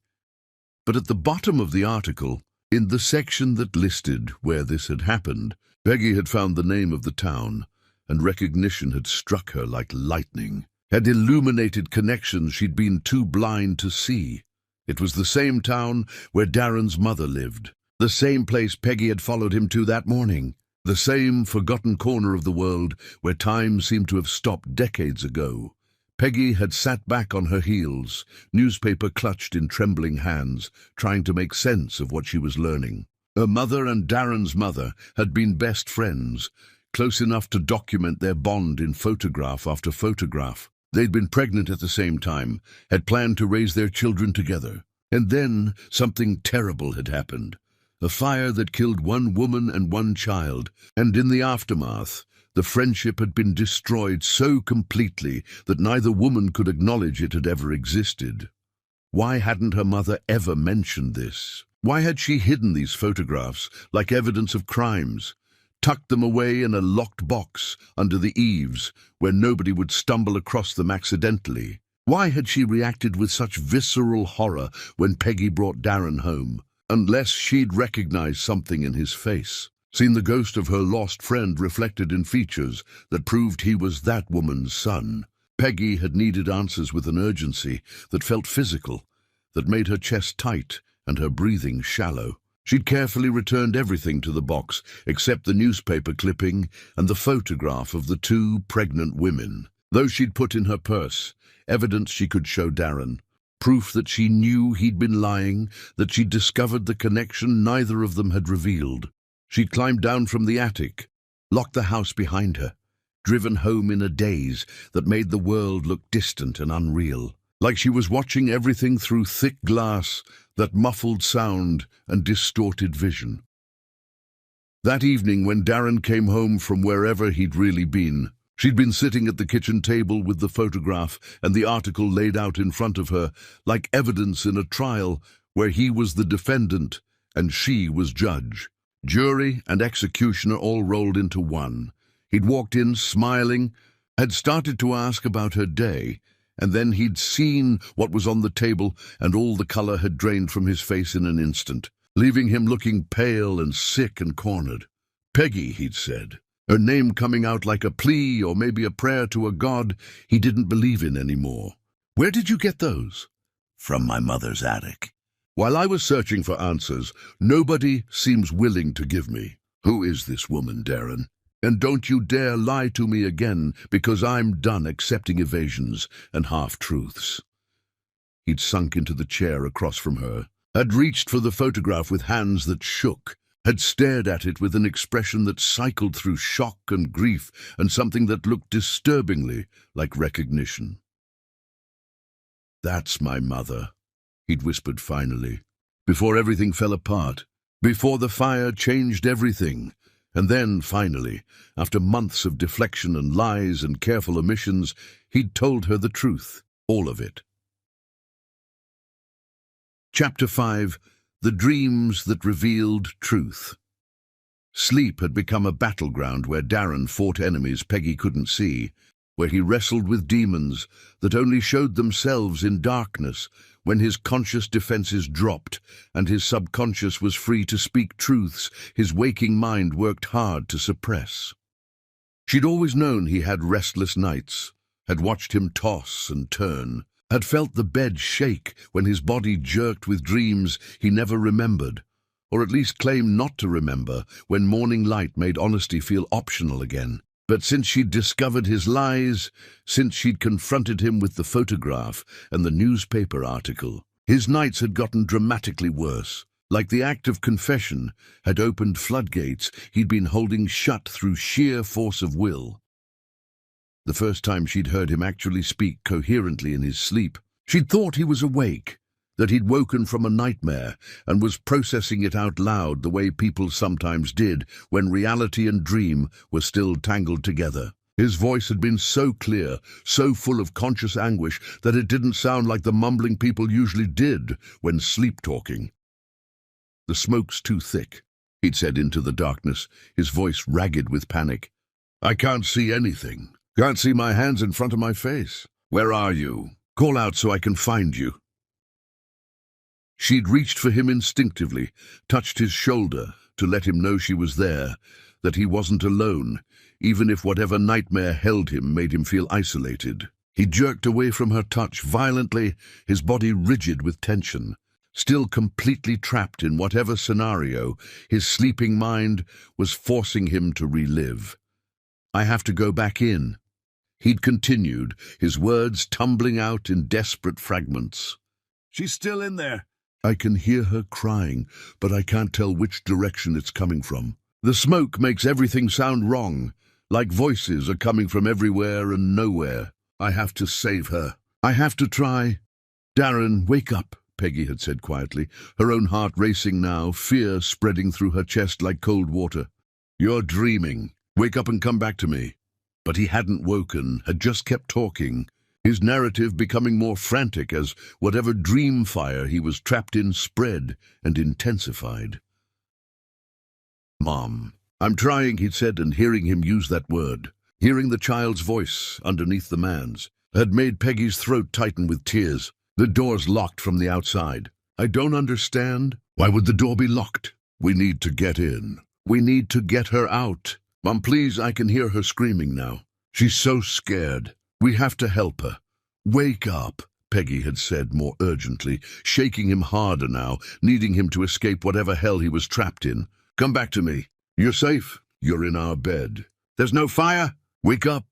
Speaker 1: But at the bottom of the article, in the section that listed where this had happened, Peggy had found the name of the town, and recognition had struck her like lightning, had illuminated connections she'd been too blind to see. It was the same town where Darren's mother lived, the same place Peggy had followed him to that morning, the same forgotten corner of the world where time seemed to have stopped decades ago. Peggy had sat back on her heels, newspaper clutched in trembling hands, trying to make sense of what she was learning. Her mother and Darren's mother had been best friends, close enough to document their bond in photograph after photograph. They'd been pregnant at the same time, had planned to raise their children together. And then something terrible had happened. A fire that killed one woman and one child, and in the aftermath, the friendship had been destroyed so completely that neither woman could acknowledge it had ever existed. Why hadn't her mother ever mentioned this? Why had she hidden these photographs like evidence of crimes, tucked them away in a locked box under the eaves where nobody would stumble across them accidentally? Why had she reacted with such visceral horror when Peggy brought Darren home, unless she'd recognized something in his face? Seen the ghost of her lost friend reflected in features that proved he was that woman's son. Peggy had needed answers with an urgency that felt physical, that made her chest tight and her breathing shallow. She'd carefully returned everything to the box except the newspaper clipping and the photograph of the two pregnant women. Those she'd put in her purse, evidence she could show Darren. Proof that she knew he'd been lying, that she'd discovered the connection neither of them had revealed. She'd climbed down from the attic, locked the house behind her, driven home in a daze that made the world look distant and unreal, like she was watching everything through thick glass that muffled sound and distorted vision. That evening, when Darren came home from wherever he'd really been, she'd been sitting at the kitchen table with the photograph and the article laid out in front of her, like evidence in a trial where he was the defendant and she was judge. Jury and executioner all rolled into one. He'd walked in smiling, had started to ask about her day, and then he'd seen what was on the table and all the color had drained from his face in an instant, leaving him looking pale and sick and cornered. Peggy, he'd said, her name coming out like a plea or maybe a prayer to a god he didn't believe in anymore. Where did you get those? From my mother's attic. While I was searching for answers, nobody seems willing to give me. Who is this woman, Darren? And don't you dare lie to me again, because I'm done accepting evasions and half-truths. He'd sunk into the chair across from her, had reached for the photograph with hands that shook, had stared at it with an expression that cycled through shock and grief and something that looked disturbingly like recognition. That's my mother, he'd whispered finally, before everything fell apart, before the fire changed everything, And then, finally, after months of deflection and lies and careful omissions, he'd told her the truth, all of it. Chapter 5. The Dreams That Revealed Truth. Sleep had become a battleground where Darren fought enemies Peggy couldn't see, where he wrestled with demons that only showed themselves in darkness when his conscious defenses dropped and his subconscious was free to speak truths his waking mind worked hard to suppress. She'd always known he had restless nights, had watched him toss and turn, had felt the bed shake when his body jerked with dreams he never remembered, or at least claimed not to remember when morning light made honesty feel optional again. But since she'd discovered his lies, since she'd confronted him with the photograph and the newspaper article, his nights had gotten dramatically worse. Like the act of confession had opened floodgates he'd been holding shut through sheer force of will. The first time she'd heard him actually speak coherently in his sleep, she'd thought he was awake, that he'd woken from a nightmare and was processing it out loud the way people sometimes did when reality and dream were still tangled together. His voice had been so clear, so full of conscious anguish, that it didn't sound like the mumbling people usually did when sleep-talking. "The smoke's too thick," he'd said into the darkness, his voice ragged with panic. "I can't see anything. Can't see my hands in front of my face. Where are you? Call out so I can find you." She'd reached for him instinctively, touched his shoulder to let him know she was there, that he wasn't alone, even if whatever nightmare held him made him feel isolated. He jerked away from her touch violently, his body rigid with tension, still completely trapped in whatever scenario his sleeping mind was forcing him to relive. "I have to go back in," he'd continued, his words tumbling out in desperate fragments. "She's still in there. I can hear her crying, but I can't tell which direction it's coming from. The smoke makes everything sound wrong, like voices are coming from everywhere and nowhere. I have to save her. I have to try." "Darren, wake up," Peggy had said quietly, her own heart racing now, fear spreading through her chest like cold water. "You're dreaming. Wake up and come back to me." But he hadn't woken, had just kept talking, his narrative becoming more frantic as whatever dream fire he was trapped in spread and intensified. "Mom, I'm trying," he'd said, and hearing him use that word, hearing the child's voice underneath the man's, had made Peggy's throat tighten with tears. "The door's locked from the outside. I don't understand. Why would the door be locked? We need to get in. We need to get her out. Mom, please, I can hear her screaming now. She's so scared. We have to help her. Wake up," Peggy had said more urgently, shaking him harder now, needing him to escape whatever hell he was trapped in. "Come back to me. You're safe. You're in our bed. There's no fire. Wake up."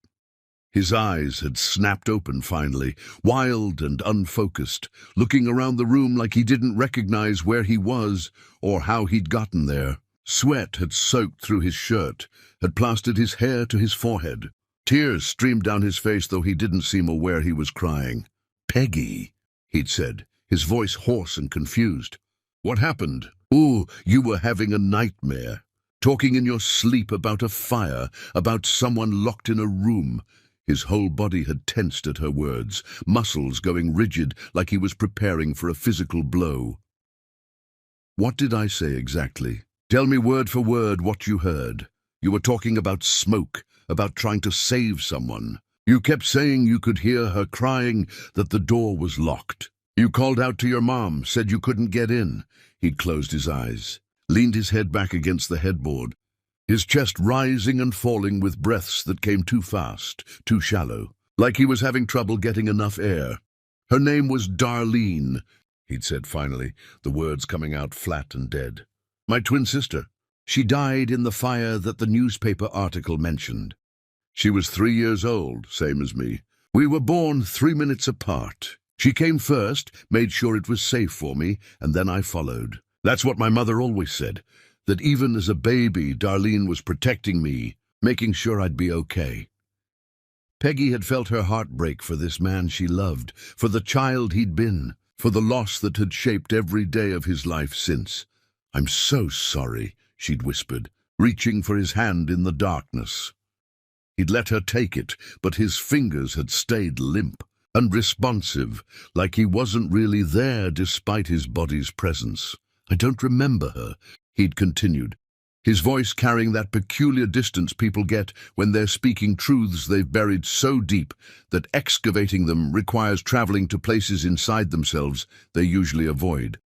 Speaker 1: His eyes had snapped open finally, wild and unfocused, looking around the room like he didn't recognize where he was or how he'd gotten there. Sweat had soaked through his shirt, had plastered his hair to his forehead. Tears streamed down his face, though he didn't seem aware he was crying. "Peggy," he'd said, his voice hoarse and confused. "What happened?" "Oh, you were having a nightmare. Talking in your sleep about a fire, about someone locked in a room." His whole body had tensed at her words, muscles going rigid like he was preparing for a physical blow. "What did I say exactly? Tell me word for word what you heard. You were talking about smoke, about trying to save someone. You kept saying you could hear her crying, that the door was locked. You called out to your mom, said you couldn't get in." He'd closed his eyes, leaned his head back against the headboard, his chest rising and falling with breaths that came too fast, too shallow, like he was having trouble getting enough air. "Her name was Darlene," he'd said finally, the words coming out flat and dead. "My twin sister. She died in the fire that the newspaper article mentioned. She was 3 years old, same as me. We were born 3 minutes apart. She came first, made sure it was safe for me, and then I followed. That's what my mother always said, that even as a baby, Darlene was protecting me, making sure I'd be okay." Peggy had felt her heart break for this man she loved, for the child he'd been, for the loss that had shaped every day of his life since. "I'm so sorry," she'd whispered, reaching for his hand in the darkness. He'd let her take it, but his fingers had stayed limp, unresponsive, like he wasn't really there despite his body's presence. "I don't remember her," he'd continued, his voice carrying that peculiar distance people get when they're speaking truths they've buried so deep that excavating them requires traveling to places inside themselves they usually avoid.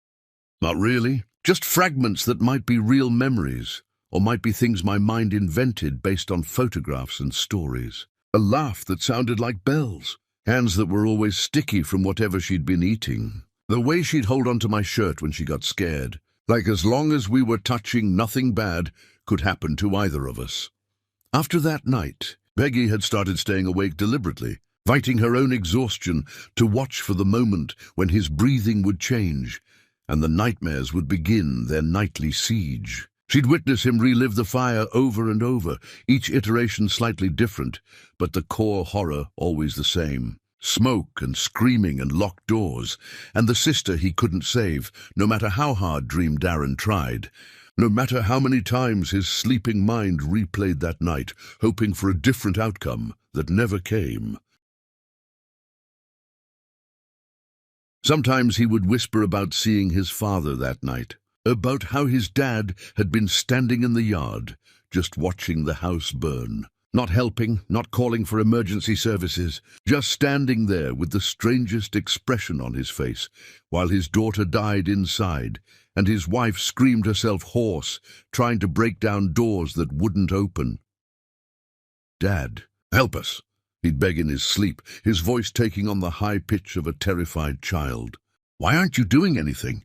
Speaker 1: "Not really. Just fragments that might be real memories, or might be things my mind invented based on photographs and stories. A laugh that sounded like bells. Hands that were always sticky from whatever she'd been eating. The way she'd hold onto my shirt when she got scared. Like as long as we were touching, nothing bad could happen to either of us." After that night, Peggy had started staying awake deliberately, fighting her own exhaustion to watch for the moment when his breathing would change, and the nightmares would begin their nightly siege. She'd witness him relive the fire over and over, each iteration slightly different, but the core horror always the same. Smoke and screaming and locked doors, and the sister he couldn't save, no matter how hard Dream Darren tried. No matter how many times his sleeping mind replayed that night, hoping for a different outcome that never came. Sometimes he would whisper about seeing his father that night, about how his dad had been standing in the yard, just watching the house burn. Not helping, not calling for emergency services, just standing there with the strangest expression on his face, while his daughter died inside, and his wife screamed herself hoarse, trying to break down doors that wouldn't open. "Dad, help us," he'd beg in his sleep, his voice taking on the high pitch of a terrified child. "Why aren't you doing anything?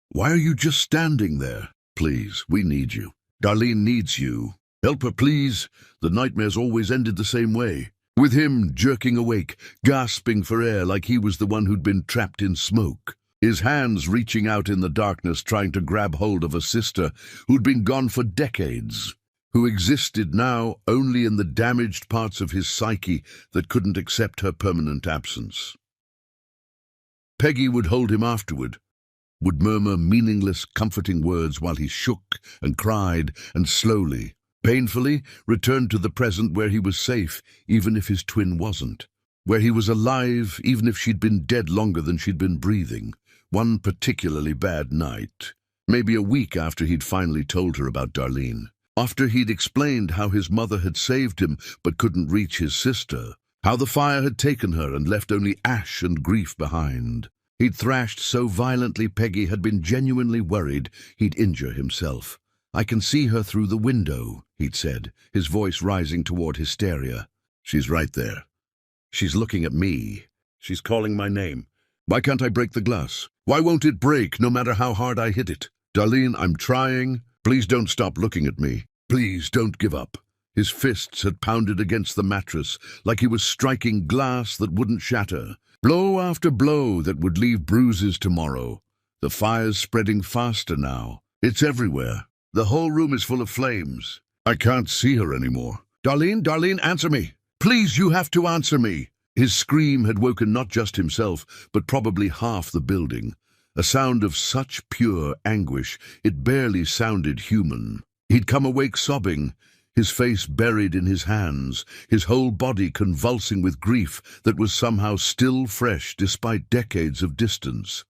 Speaker 1: Why are you just standing there? Please, we need you. Darlene needs you. Help her, please." The nightmares always ended the same way, with him jerking awake, gasping for air like he was the one who'd been trapped in smoke, his hands reaching out in the darkness trying to grab hold of a sister who'd been gone for decades, who existed now only in the damaged parts of his psyche that couldn't accept her permanent absence. Peggy would hold him afterward, would murmur meaningless, comforting words while he shook and cried and slowly, painfully, returned to the present where he was safe, even if his twin wasn't. Where he was alive, even if she'd been dead longer than she'd been breathing. One particularly bad night, maybe a week after he'd finally told her about Darlene. After he'd explained how his mother had saved him but couldn't reach his sister. How the fire had taken her and left only ash and grief behind. He'd thrashed so violently Peggy had been genuinely worried he'd injure himself. "I can see her through the window," he'd said, his voice rising toward hysteria. "She's right there. She's looking at me. She's calling my name. Why can't I break the glass? Why won't it break no matter how hard I hit it? Darlene, I'm trying. Please don't stop looking at me. Please don't give up." His fists had pounded against the mattress like he was striking glass that wouldn't shatter. Blow after blow that would leave bruises tomorrow. The fire's spreading faster now. It's everywhere. The whole room is full of flames. I can't see her anymore. "Darlene, Darlene, answer me. Please, you have to answer me." His scream had woken not just himself, but probably half the building. A sound of such pure anguish, it barely sounded human. He'd come awake sobbing, his face buried in his hands, his whole body convulsing with grief that was somehow still fresh despite decades of distance.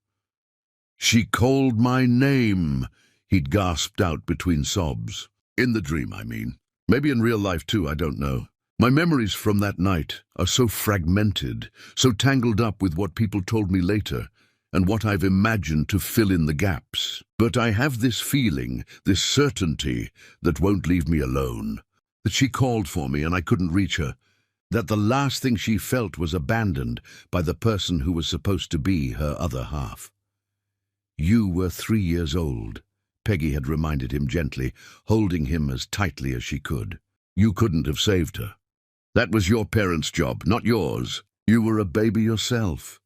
Speaker 1: "She called my name," he'd gasped out between sobs. In the dream, I mean. Maybe in real life too, I don't know. My memories from that night are so fragmented, so tangled up with what people told me later, and what I've imagined to fill in the gaps. But I have this feeling, this certainty, that won't leave me alone. That she called for me and I couldn't reach her. That the last thing she felt was abandoned by the person who was supposed to be her other half. "You were 3 years old," Peggy had reminded him gently, holding him as tightly as she could. "You couldn't have saved her. That was your parents' job, not yours. You were a baby yourself."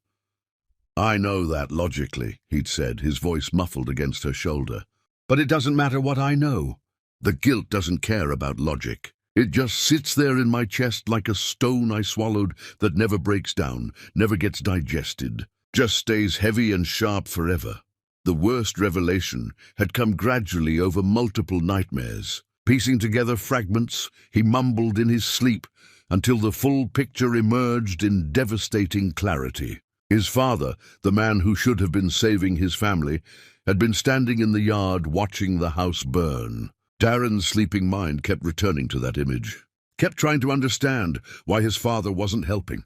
Speaker 1: "I know that logically," he'd said, his voice muffled against her shoulder. "But it doesn't matter what I know. The guilt doesn't care about logic. It just sits there in my chest like a stone I swallowed that never breaks down, never gets digested, just stays heavy and sharp forever." The worst revelation had come gradually over multiple nightmares. Piecing together fragments, he mumbled in his sleep until the full picture emerged in devastating clarity. His father, the man who should have been saving his family, had been standing in the yard watching the house burn. Darren's sleeping mind kept returning to that image, kept trying to understand why his father wasn't helping,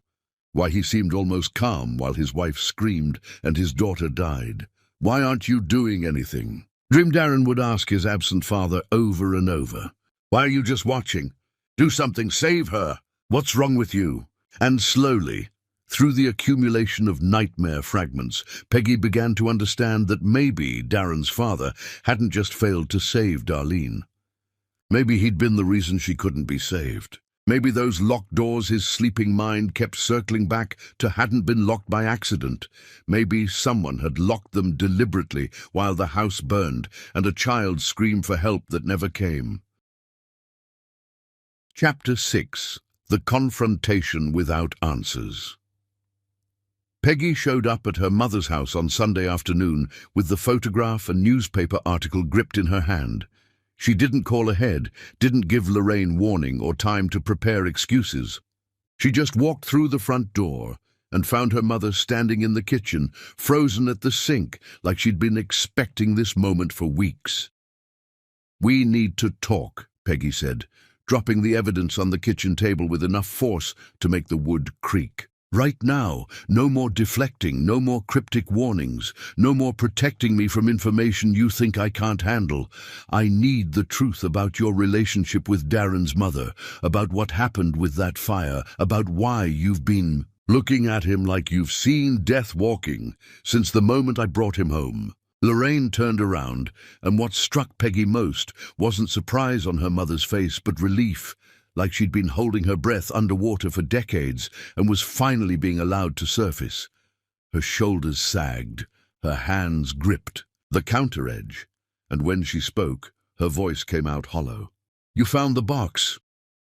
Speaker 1: why he seemed almost calm while his wife screamed and his daughter died. "Why aren't you doing anything?" Darren would ask his absent father over and over. "Why are you just watching? Do something, save her! What's wrong with you?" And slowly, through the accumulation of nightmare fragments, Peggy began to understand that maybe Darren's father hadn't just failed to save Darlene. Maybe he'd been the reason she couldn't be saved. Maybe those locked doors his sleeping mind kept circling back to hadn't been locked by accident. Maybe someone had locked them deliberately while the house burned and a child screamed for help that never came. Chapter 6. The Confrontation Without Answers. Peggy showed up at her mother's house on Sunday afternoon with the photograph and newspaper article gripped in her hand. She didn't call ahead, didn't give Lorraine warning or time to prepare excuses. She just walked through the front door and found her mother standing in the kitchen, frozen at the sink, like she'd been expecting this moment for weeks. "We need to talk," Peggy said, dropping the evidence on the kitchen table with enough force to make the wood creak. "Right now, no more deflecting, no more cryptic warnings, no more protecting me from information you think I can't handle. I need the truth about your relationship with Darren's mother, about what happened with that fire, about why you've been looking at him like you've seen death walking since the moment I brought him home." Lorraine turned around, and what struck Peggy most wasn't surprise on her mother's face, but relief, like she'd been holding her breath underwater for decades and was finally being allowed to surface. Her shoulders sagged, her hands gripped the counter edge, and when she spoke, her voice came out hollow. "You found the box."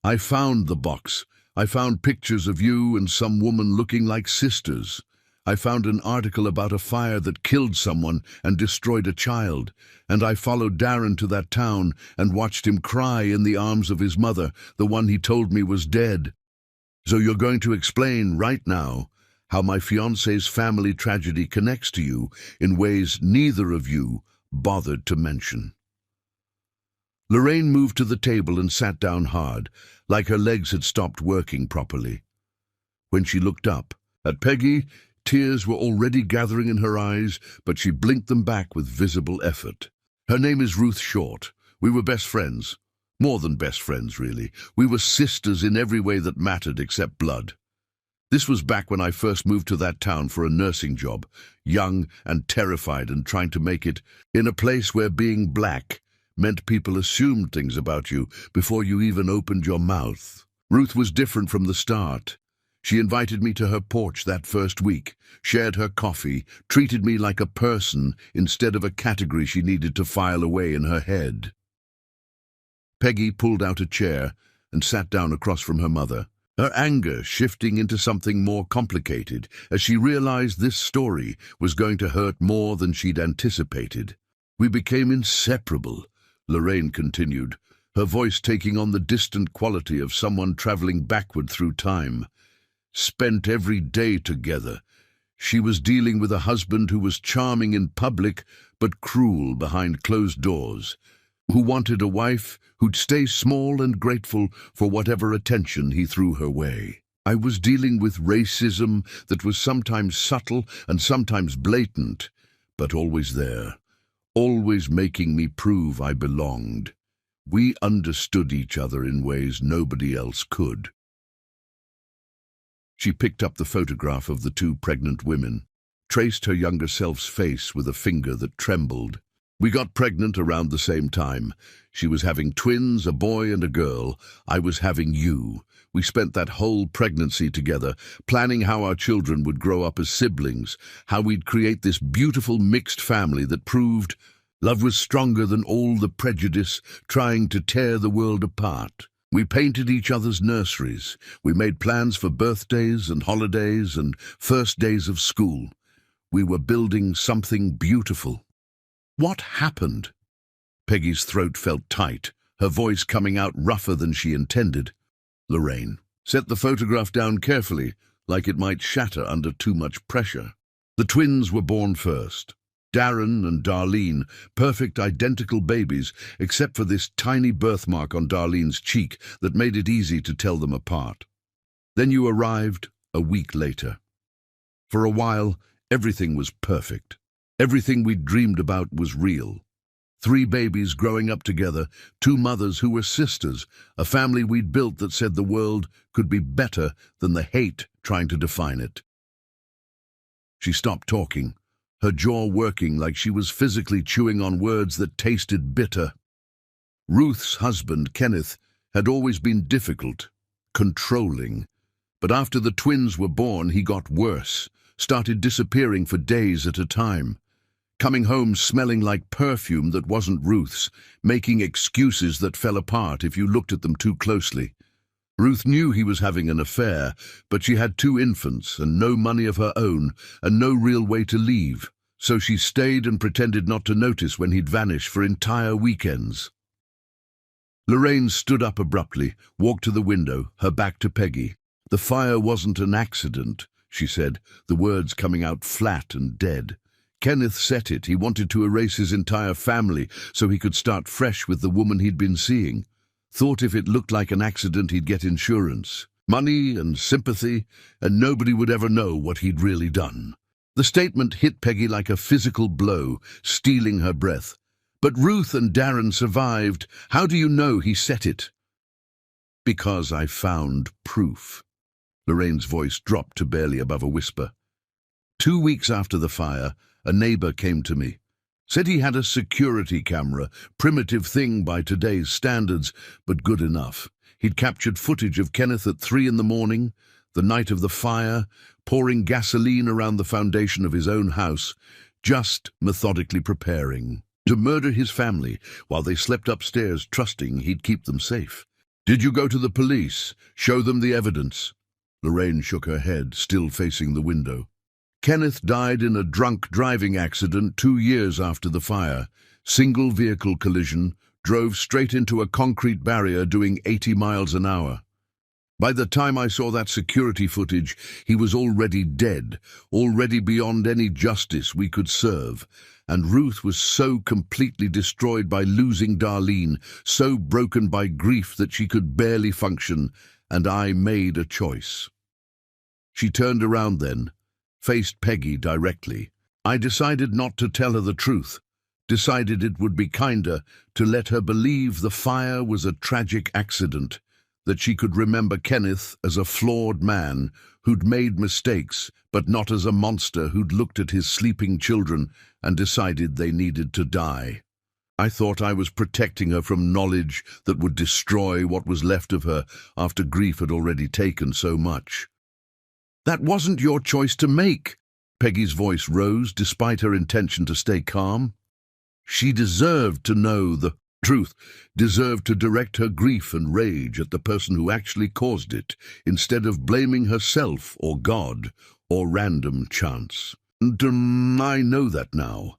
Speaker 1: "I found the box. I found pictures of you and some woman looking like sisters. I found an article about a fire that killed someone and destroyed a child, and I followed Darren to that town and watched him cry in the arms of his mother, the one he told me was dead. So you're going to explain right now how my fiancé's family tragedy connects to you in ways neither of you bothered to mention." Lorraine moved to the table and sat down hard, like her legs had stopped working properly. When she looked up at Peggy, tears were already gathering in her eyes, but she blinked them back with visible effort. "Her name is Ruth Short. We were best friends. More than best friends, really. We were sisters in every way that mattered except blood. This was back when I first moved to that town for a nursing job, young and terrified and trying to make it in a place where being black meant people assumed things about you before you even opened your mouth. Ruth was different from the start. She invited me to her porch that first week, shared her coffee, treated me like a person instead of a category she needed to file away in her head." Peggy pulled out a chair and sat down across from her mother, her anger shifting into something more complicated as she realized this story was going to hurt more than she'd anticipated. "We became inseparable," Lorraine continued, her voice taking on the distant quality of someone traveling backward through time. "Spent every day together. She was dealing with a husband who was charming in public but cruel behind closed doors, who wanted a wife who'd stay small and grateful for whatever attention he threw her way. I was dealing with racism that was sometimes subtle and sometimes blatant, but always there, always making me prove I belonged. We understood each other in ways nobody else could." She picked up the photograph of the two pregnant women, traced her younger self's face with a finger that trembled. "We got pregnant around the same time. She was having twins, a boy and a girl. I was having you. We spent that whole pregnancy together, planning how our children would grow up as siblings, how we'd create this beautiful mixed family that proved love was stronger than all the prejudice trying to tear the world apart. We painted each other's nurseries. We made plans for birthdays and holidays and first days of school. We were building something beautiful." "What happened?" Peggy's throat felt tight, her voice coming out rougher than she intended. Lorraine, set the photograph down carefully, like it might shatter under too much pressure. The twins were born first. Darren and Darlene, perfect identical babies, except for this tiny birthmark on Darlene's cheek that made it easy to tell them apart. Then you arrived a week later. For a while, everything was perfect. Everything we'd dreamed about was real. 3 babies growing up together, 2 mothers who were sisters, a family we'd built that said the world could be better than the hate trying to define it. She stopped talking, her jaw working like she was physically chewing on words that tasted bitter. Ruth's husband, Kenneth, had always been difficult, controlling. But after the twins were born, he got worse, started disappearing for days at a time, coming home smelling like perfume that wasn't Ruth's, making excuses that fell apart if you looked at them too closely. Ruth knew he was having an affair, but she had 2 infants and no money of her own and no real way to leave, so she stayed and pretended not to notice when he'd vanish for entire weekends. Lorraine stood up abruptly, walked to the window, her back to Peggy. "The fire wasn't an accident," she said, the words coming out flat and dead. "Kenneth set it. He wanted to erase his entire family so he could start fresh with the woman he'd been seeing. Thought if it looked like an accident he'd get insurance, money and sympathy, and nobody would ever know what he'd really done." The statement hit Peggy like a physical blow, stealing her breath. "But Ruth and Darren survived. How do you know he set it?" "Because I found proof." Lorraine's voice dropped to barely above a whisper. 2 weeks after the fire, a neighbor came to me. Said he had a security camera, primitive thing by today's standards, but good enough. He'd captured footage of Kenneth at 3 in the morning, the night of the fire, pouring gasoline around the foundation of his own house, just methodically preparing to murder his family while they slept upstairs, trusting he'd keep them safe. "Did you go to the police? Show them the evidence?" Lorraine shook her head, still facing the window. "Kenneth died in a drunk driving accident 2 years after the fire. Single vehicle collision, drove straight into a concrete barrier doing 80 miles an hour. By the time I saw that security footage, he was already dead, already beyond any justice we could serve. And Ruth was so completely destroyed by losing Darlene, so broken by grief that she could barely function, and I made a choice." She turned around then, faced Peggy directly. "I decided not to tell her the truth, decided it would be kinder to let her believe the fire was a tragic accident, that she could remember Kenneth as a flawed man who'd made mistakes, but not as a monster who'd looked at his sleeping children and decided they needed to die. I thought I was protecting her from knowledge that would destroy what was left of her after grief had already taken so much." "That wasn't your choice to make." Peggy's voice rose despite her intention to stay calm. "She deserved to know the truth, deserved to direct her grief and rage at the person who actually caused it, instead of blaming herself or God or random chance. And I know that now."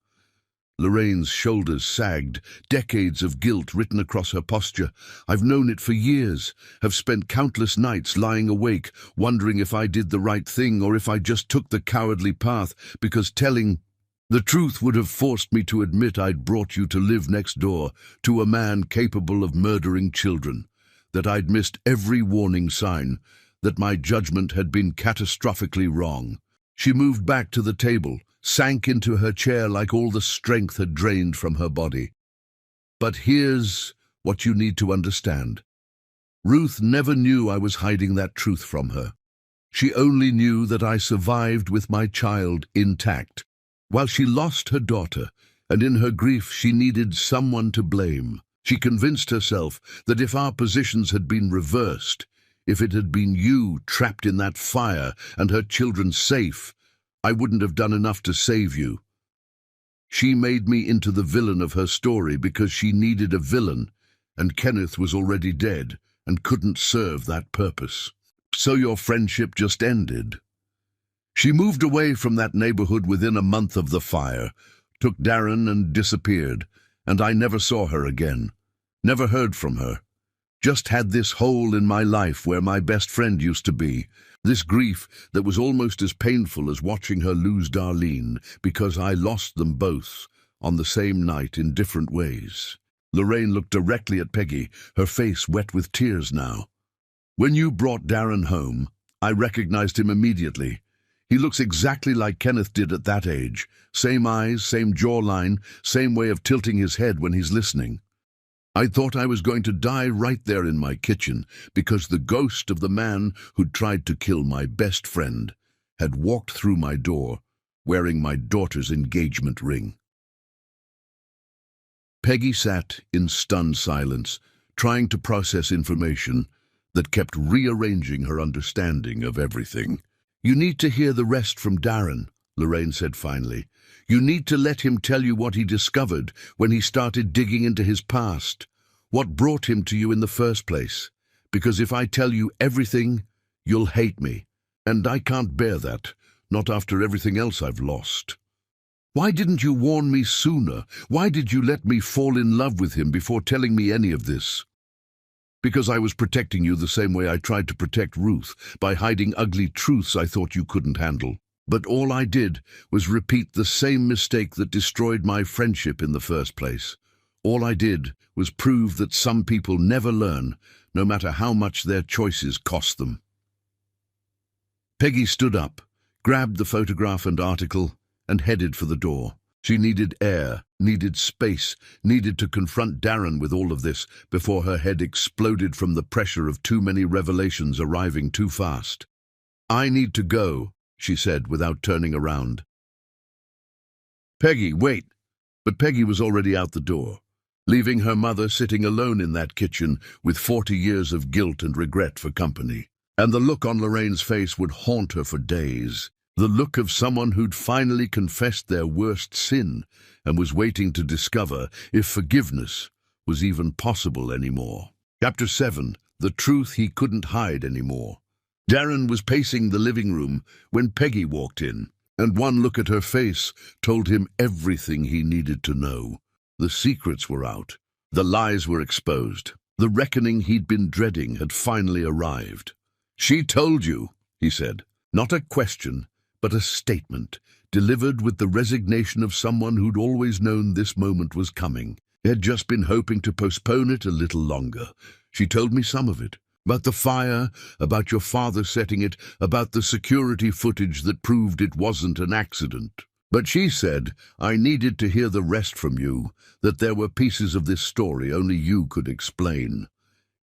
Speaker 1: Lorraine's shoulders sagged, decades of guilt written across her posture. "I've known it for years, have spent countless nights lying awake, wondering if I did the right thing or if I just took the cowardly path, because telling the truth would have forced me to admit I'd brought you to live next door to a man capable of murdering children, that I'd missed every warning sign, that my judgment had been catastrophically wrong." She moved back to the table, sank into her chair like all the strength had drained from her body. "But here's what you need to understand. Ruth never knew I was hiding that truth from her. She only knew that I survived with my child intact, while she lost her daughter, and in her grief she needed someone to blame. She convinced herself that if our positions had been reversed, if it had been you trapped in that fire and her children safe, I wouldn't have done enough to save you. She made me into the villain of her story because she needed a villain, and Kenneth was already dead and couldn't serve that purpose. So your friendship just ended." She moved away from that neighborhood within a month of the fire, took Darren and disappeared, and I never saw her again. Never heard from her. Just had this hole in my life where my best friend used to be. This grief that was almost as painful as watching her lose Darlene, because I lost them both on the same night in different ways. Lorraine looked directly at Peggy, her face wet with tears now. When you brought Darren home, I recognized him immediately. He looks exactly like Kenneth did at that age. Same eyes, same jawline, same way of tilting his head when he's listening. I thought I was going to die right there in my kitchen because the ghost of the man who'd tried to kill my best friend had walked through my door wearing my daughter's engagement ring. Peggy sat in stunned silence, trying to process information that kept rearranging her understanding of everything. "You need to hear the rest from Darren," Lorraine said finally. "You need to let him tell you what he discovered when he started digging into his past, what brought him to you in the first place. Because if I tell you everything, you'll hate me. And I can't bear that, not after everything else I've lost. Why didn't you warn me sooner? Why did you let me fall in love with him before telling me any of this?" "Because I was protecting you the same way I tried to protect Ruth, by hiding ugly truths I thought you couldn't handle. But all I did was repeat the same mistake that destroyed my friendship in the first place. All I did was prove that some people never learn, no matter how much their choices cost them." Peggy stood up, grabbed the photograph and article, and headed for the door. She needed air, needed space, needed to confront Darren with all of this before her head exploded from the pressure of too many revelations arriving too fast. "I need to go," she said without turning around. "Peggy, wait." But Peggy was already out the door, leaving her mother sitting alone in that kitchen with 40 years of guilt and regret for company. And the look on Lorraine's face would haunt her for days. The look of someone who'd finally confessed their worst sin and was waiting to discover if forgiveness was even possible anymore. Chapter 7. The Truth He Couldn't Hide Anymore. Darren was pacing the living room when Peggy walked in, and one look at her face told him everything he needed to know. The secrets were out. The lies were exposed. The reckoning he'd been dreading had finally arrived. "She told you," he said. Not a question, but a statement, delivered with the resignation of someone who'd always known this moment was coming. He had just been hoping to postpone it a little longer. "She told me some of it. About the fire, about your father setting it, about the security footage that proved it wasn't an accident. But she said I needed to hear the rest from you, that there were pieces of this story only you could explain."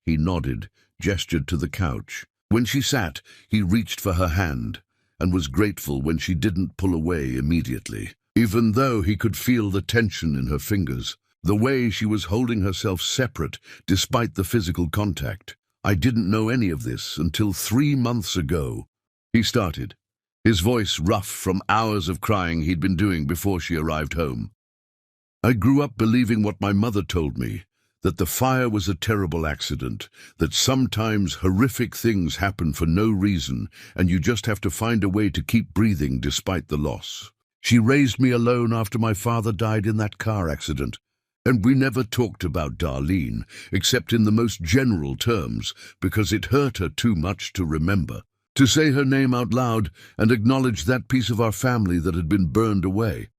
Speaker 1: He nodded, gestured to the couch. When she sat, he reached for her hand, and was grateful when she didn't pull away immediately, even though he could feel the tension in her fingers, the way she was holding herself separate despite the physical contact. "I didn't know any of this until 3 months ago," he started, his voice rough from hours of crying he'd been doing before she arrived home. "I grew up believing what my mother told me, that the fire was a terrible accident, that sometimes horrific things happen for no reason, and you just have to find a way to keep breathing despite the loss. She raised me alone after my father died in that car accident, and we never talked about Darlene, except in the most general terms, because it hurt her too much to remember. To say her name out loud and acknowledge that piece of our family that had been burned away."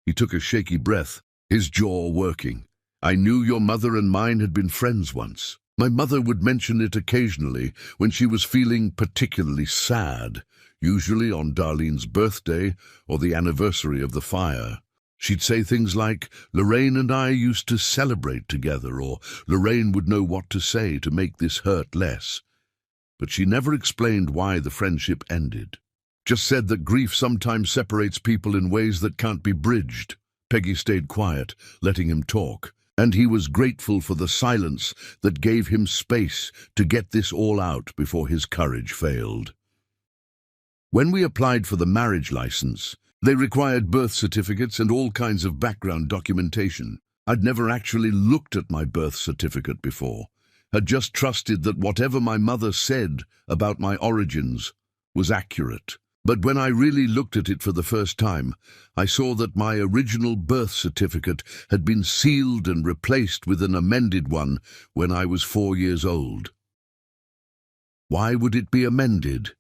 Speaker 1: He took a shaky breath, his jaw working. "I knew your mother and mine had been friends once. My mother would mention it occasionally when she was feeling particularly sad, usually on Darlene's birthday or the anniversary of the fire. She'd say things like, 'Lorraine and I used to celebrate together,' or 'Lorraine would know what to say to make this hurt less.' But she never explained why the friendship ended. Just said that grief sometimes separates people in ways that can't be bridged." Peggy stayed quiet, letting him talk, and he was grateful for the silence that gave him space to get this all out before his courage failed. "When we applied for the marriage license, they required birth certificates and all kinds of background documentation. I'd never actually looked at my birth certificate before, had just trusted that whatever my mother said about my origins was accurate. But when I really looked at it for the first time, I saw that my original birth certificate had been sealed and replaced with an amended one when I was 4 years old. Why would it be amended?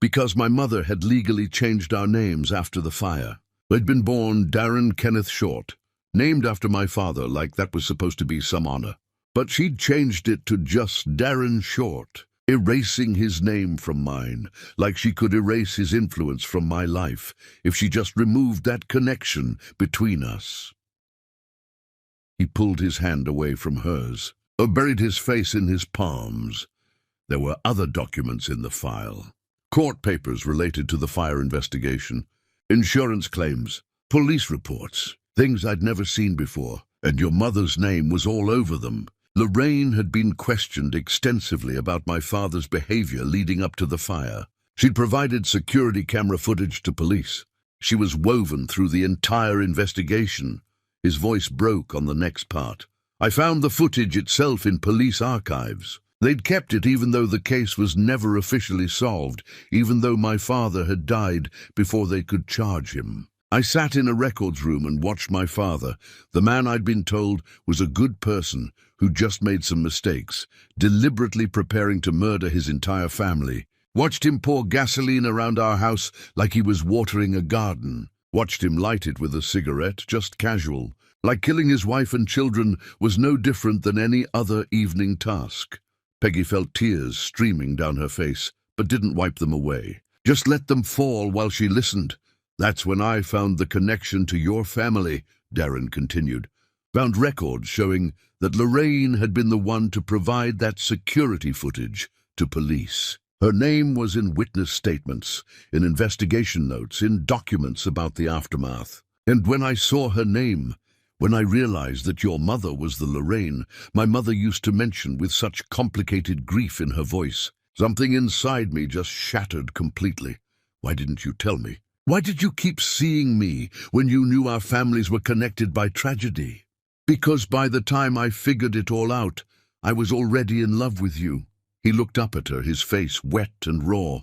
Speaker 1: Because my mother had legally changed our names after the fire. I'd been born Darren Kenneth Short, named after my father like that was supposed to be some honor. But she'd changed it to just Darren Short, erasing his name from mine, like she could erase his influence from my life if she just removed that connection between us. He pulled his hand away from hers, or buried his face in his palms. There were other documents in the file. Court papers related to the fire investigation, insurance claims, police reports, things I'd never seen before, and your mother's name was all over them. Lorraine had been questioned extensively about my father's behavior leading up to the fire. She'd provided security camera footage to police. She was woven through the entire investigation. His voice broke on the next part. I found the footage itself in police archives. They'd kept it even though the case was never officially solved, even though my father had died before they could charge him. I sat in a records room and watched my father, the man I'd been told was a good person who just made some mistakes, deliberately preparing to murder his entire family. Watched him pour gasoline around our house like he was watering a garden. Watched him light it with a cigarette, just casual, like killing his wife and children was no different than any other evening task. Peggy felt tears streaming down her face, but didn't wipe them away. Just let them fall while she listened. That's when I found the connection to your family, Darren continued. Found records showing that Lorraine had been the one to provide that security footage to police. Her name was in witness statements, in investigation notes, in documents about the aftermath. And when I saw her name, when I realized that your mother was the Lorraine my mother used to mention with such complicated grief in her voice, something inside me just shattered completely. Why didn't you tell me? Why did you keep seeing me when you knew our families were connected by tragedy? Because by the time I figured it all out, I was already in love with you. He looked up at her, his face wet and raw.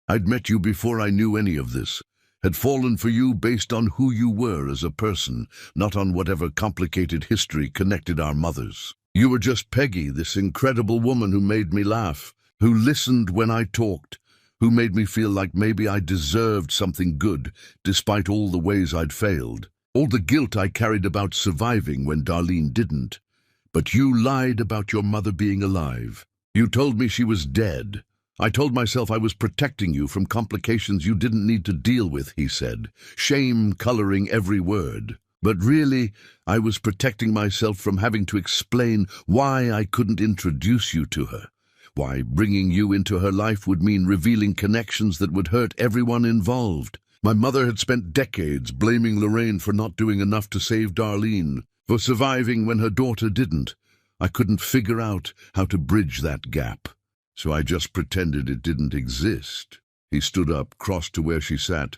Speaker 1: I'd met you before I knew any of this. Had fallen for you based on who you were as a person, not on whatever complicated history connected our mothers. You were just Peggy, this incredible woman who made me laugh, who listened when I talked, who made me feel like maybe I deserved something good, despite all the ways I'd failed, all the guilt I carried about surviving when Darlene didn't. But you lied about your mother being alive. You told me she was dead. I told myself I was protecting you from complications you didn't need to deal with, he said, shame coloring every word. But really, I was protecting myself from having to explain why I couldn't introduce you to her, why bringing you into her life would mean revealing connections that would hurt everyone involved. My mother had spent decades blaming Lorraine for not doing enough to save Darlene, for surviving when her daughter didn't. I couldn't figure out how to bridge that gap. So I just pretended it didn't exist. He stood up, crossed to where she sat,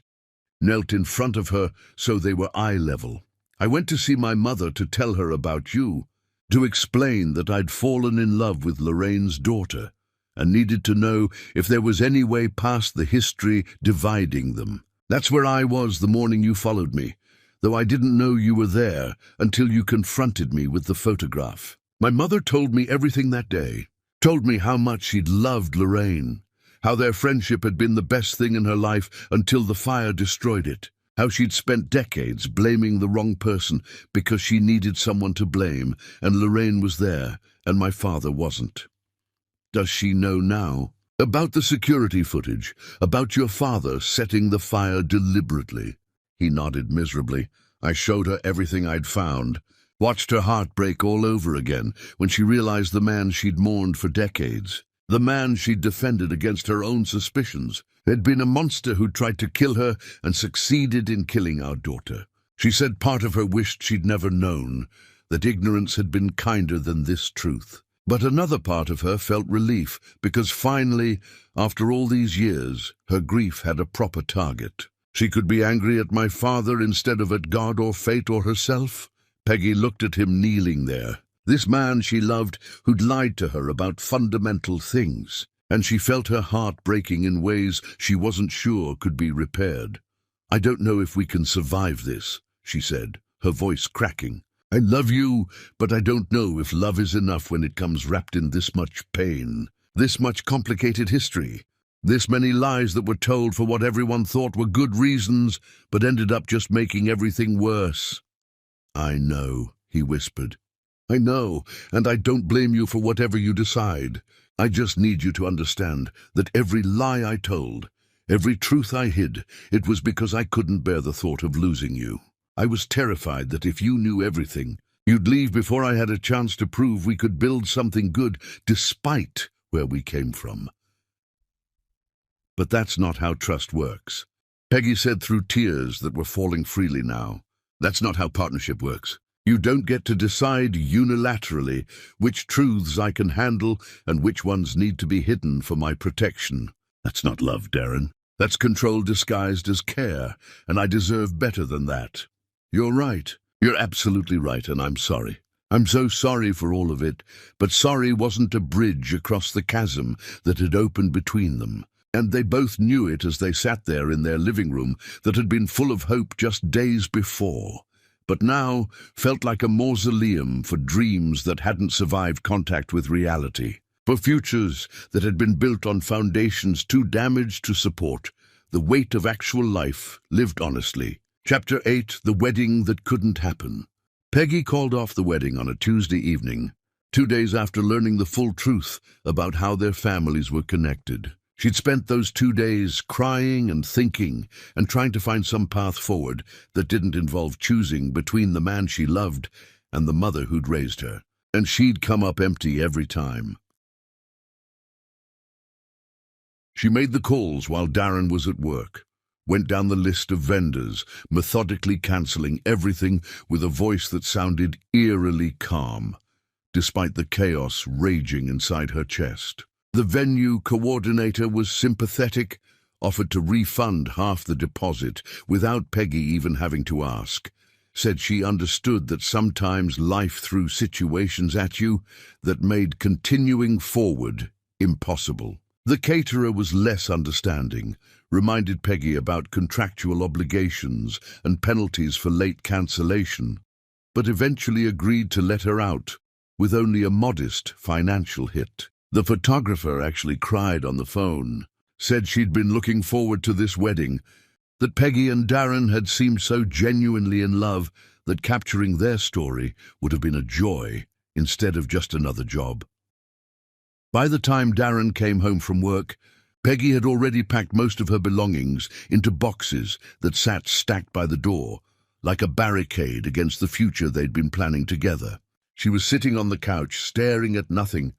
Speaker 1: knelt in front of her so they were eye level. I went to see my mother to tell her about you, to explain that I'd fallen in love with Lorraine's daughter and needed to know if there was any way past the history dividing them. That's where I was the morning you followed me, though I didn't know you were there until you confronted me with the photograph. My mother told me everything that day. Told me how much she'd loved Lorraine, how their friendship had been the best thing in her life until the fire destroyed it, how she'd spent decades blaming the wrong person because she needed someone to blame, and Lorraine was there, and my father wasn't. Does she know now? About the security footage, about your father setting the fire deliberately. He nodded miserably. I showed her everything I'd found. Watched her heart break all over again when she realized the man she'd mourned for decades, the man she'd defended against her own suspicions, had been a monster who'd tried to kill her and succeeded in killing our daughter. She said part of her wished she'd never known, that ignorance had been kinder than this truth. But another part of her felt relief because finally, after all these years, her grief had a proper target. She could be angry at my father instead of at God or fate or herself. Peggy looked at him kneeling there, this man she loved who'd lied to her about fundamental things. and she felt her heart breaking in ways she wasn't sure could be repaired. "I don't know if we can survive this," she said, her voice cracking. "I love you, but I don't know if love is enough when it comes wrapped in this much pain, this much complicated history, this many lies that were told for what everyone thought were good reasons, but ended up just making everything worse." "I know," he whispered. "I know, and I don't blame you for whatever you decide. I just need you to understand that every lie I told, every truth I hid, it was because I couldn't bear the thought of losing you. I was terrified that if you knew everything, you'd leave before I had a chance to prove we could build something good despite where we came from. But that's not how trust works," Peggy said through tears that were falling freely now. "That's not how partnership works. You don't get to decide unilaterally which truths I can handle and which ones need to be hidden for my protection. That's not love, Darren. That's control disguised as care, and I deserve better than that." "You're right. You're absolutely right, and I'm sorry. I'm so sorry for all of it, but sorry wasn't a bridge across the chasm that had opened between them. And they both knew it as they sat there in their living room that had been full of hope just days before, but now felt like a mausoleum for dreams that hadn't survived contact with reality, for futures that had been built on foundations too damaged to support the weight of actual life lived honestly. Chapter 8, The Wedding That Couldn't Happen. Peggy called off the wedding on a Tuesday evening, 2 days after learning the full truth about how their families were connected. She'd spent those 2 days crying and thinking and trying to find some path forward that didn't involve choosing between the man she loved and the mother who'd raised her. And she'd come up empty every time. She made the calls while Darren was at work, went down the list of vendors, methodically cancelling everything with a voice that sounded eerily calm, despite the chaos raging inside her chest. The venue coordinator was sympathetic, offered to refund half the deposit without Peggy even having to ask, said she understood that sometimes life threw situations at you that made continuing forward impossible. The caterer was less understanding, reminded Peggy about contractual obligations and penalties for late cancellation, but eventually agreed to let her out with only a modest financial hit. The photographer actually cried on the phone, said she'd been looking forward to this wedding, that Peggy and Darren had seemed so genuinely in love that capturing their story would have been a joy instead of just another job. By the time Darren came home from work, Peggy had already packed most of her belongings into boxes that sat stacked by the door, like a barricade against the future they'd been planning together. She was sitting on the couch, staring at nothing,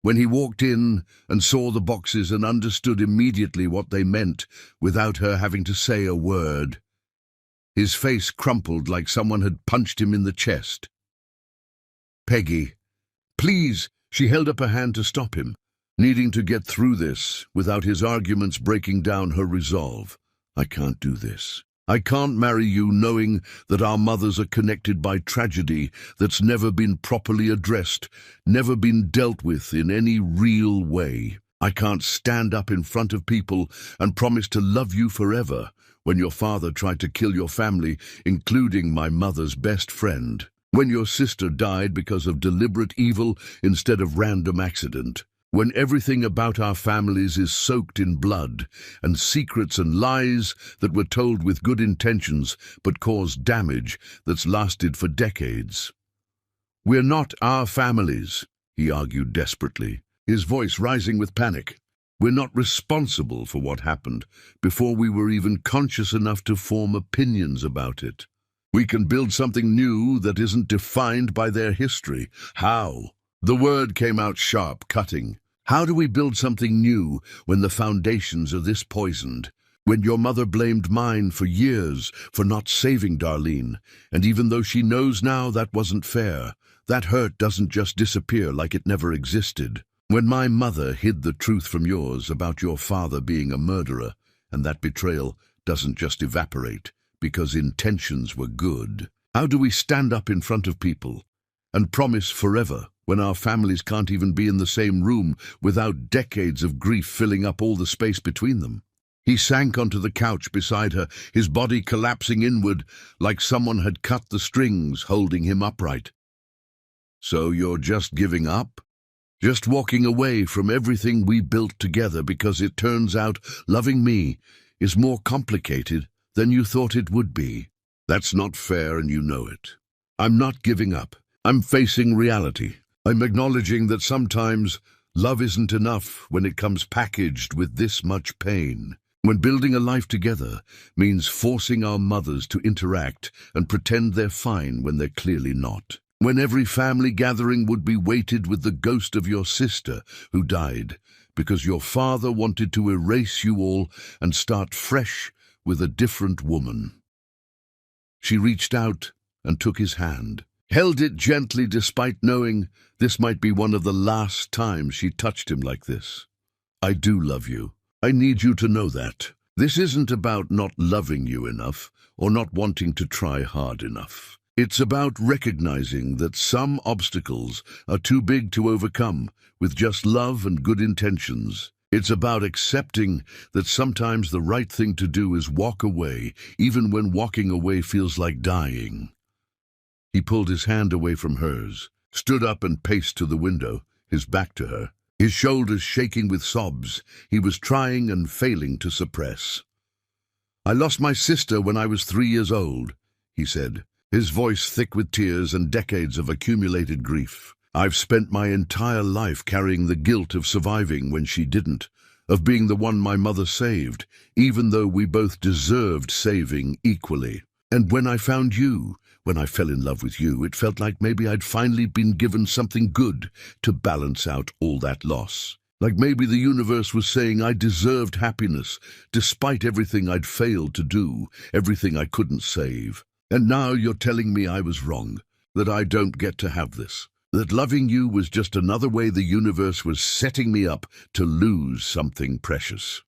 Speaker 1: when he walked in and saw the boxes and understood immediately what they meant without her having to say a word. His face crumpled like someone had punched him in the chest. "Peggy, please," she held up a hand to stop him, needing to get through this without his arguments breaking down her resolve. "I can't do this. I can't marry you knowing that our mothers are connected by tragedy that's never been properly addressed, never been dealt with in any real way. I can't stand up in front of people and promise to love you forever when your father tried to kill your family, including my mother's best friend. When your sister died because of deliberate evil instead of random accident. When everything about our families is soaked in blood and secrets and lies that were told with good intentions but caused damage that's lasted for decades. We're not our families," he argued desperately, his voice rising with panic. "We're not responsible for what happened before we were even conscious enough to form opinions about it. We can build something new that isn't defined by their history. How?" The word came out sharp, cutting. "How do we build something new when the foundations are this poisoned? When your mother blamed mine for years for not saving Darlene, and even though she knows now that wasn't fair, that hurt doesn't just disappear like it never existed. When my mother hid the truth from yours about your father being a murderer, and that betrayal doesn't just evaporate because intentions were good. How do we stand up in front of people and promise forever when our families can't even be in the same room without decades of grief filling up all the space between them. He sank onto the couch beside her, his body collapsing inward like someone had cut the strings holding him upright. "So you're just giving up? Just walking away from everything we built together because it turns out loving me is more complicated than you thought it would be? That's not fair and you know it. I'm not giving up. I'm facing reality. I'm acknowledging that sometimes love isn't enough when it comes packaged with this much pain. When building a life together means forcing our mothers to interact and pretend they're fine when they're clearly not. When every family gathering would be weighted with the ghost of your sister who died because your father wanted to erase you all and start fresh with a different woman." She reached out and took his hand, held it gently despite knowing this might be one of the last times she touched him like this. "I do love you. I need you to know that. This isn't about not loving you enough or not wanting to try hard enough. It's about recognizing that some obstacles are too big to overcome with just love and good intentions. It's about accepting that sometimes the right thing to do is walk away, even when walking away feels like dying." He pulled his hand away from hers, stood up and paced to the window, his back to her, his shoulders shaking with sobs he was trying and failing to suppress. "I lost my sister when I was 3 years old," he said, his voice thick with tears and decades of accumulated grief. "I've spent my entire life carrying the guilt of surviving when she didn't, of being the one my mother saved, even though we both deserved saving equally. And when I found you, when I fell in love with you, it felt like maybe I'd finally been given something good to balance out all that loss. Like maybe the universe was saying I deserved happiness, despite everything I'd failed to do, everything I couldn't save. And now you're telling me I was wrong, that I don't get to have this, that loving you was just another way the universe was setting me up to lose something precious."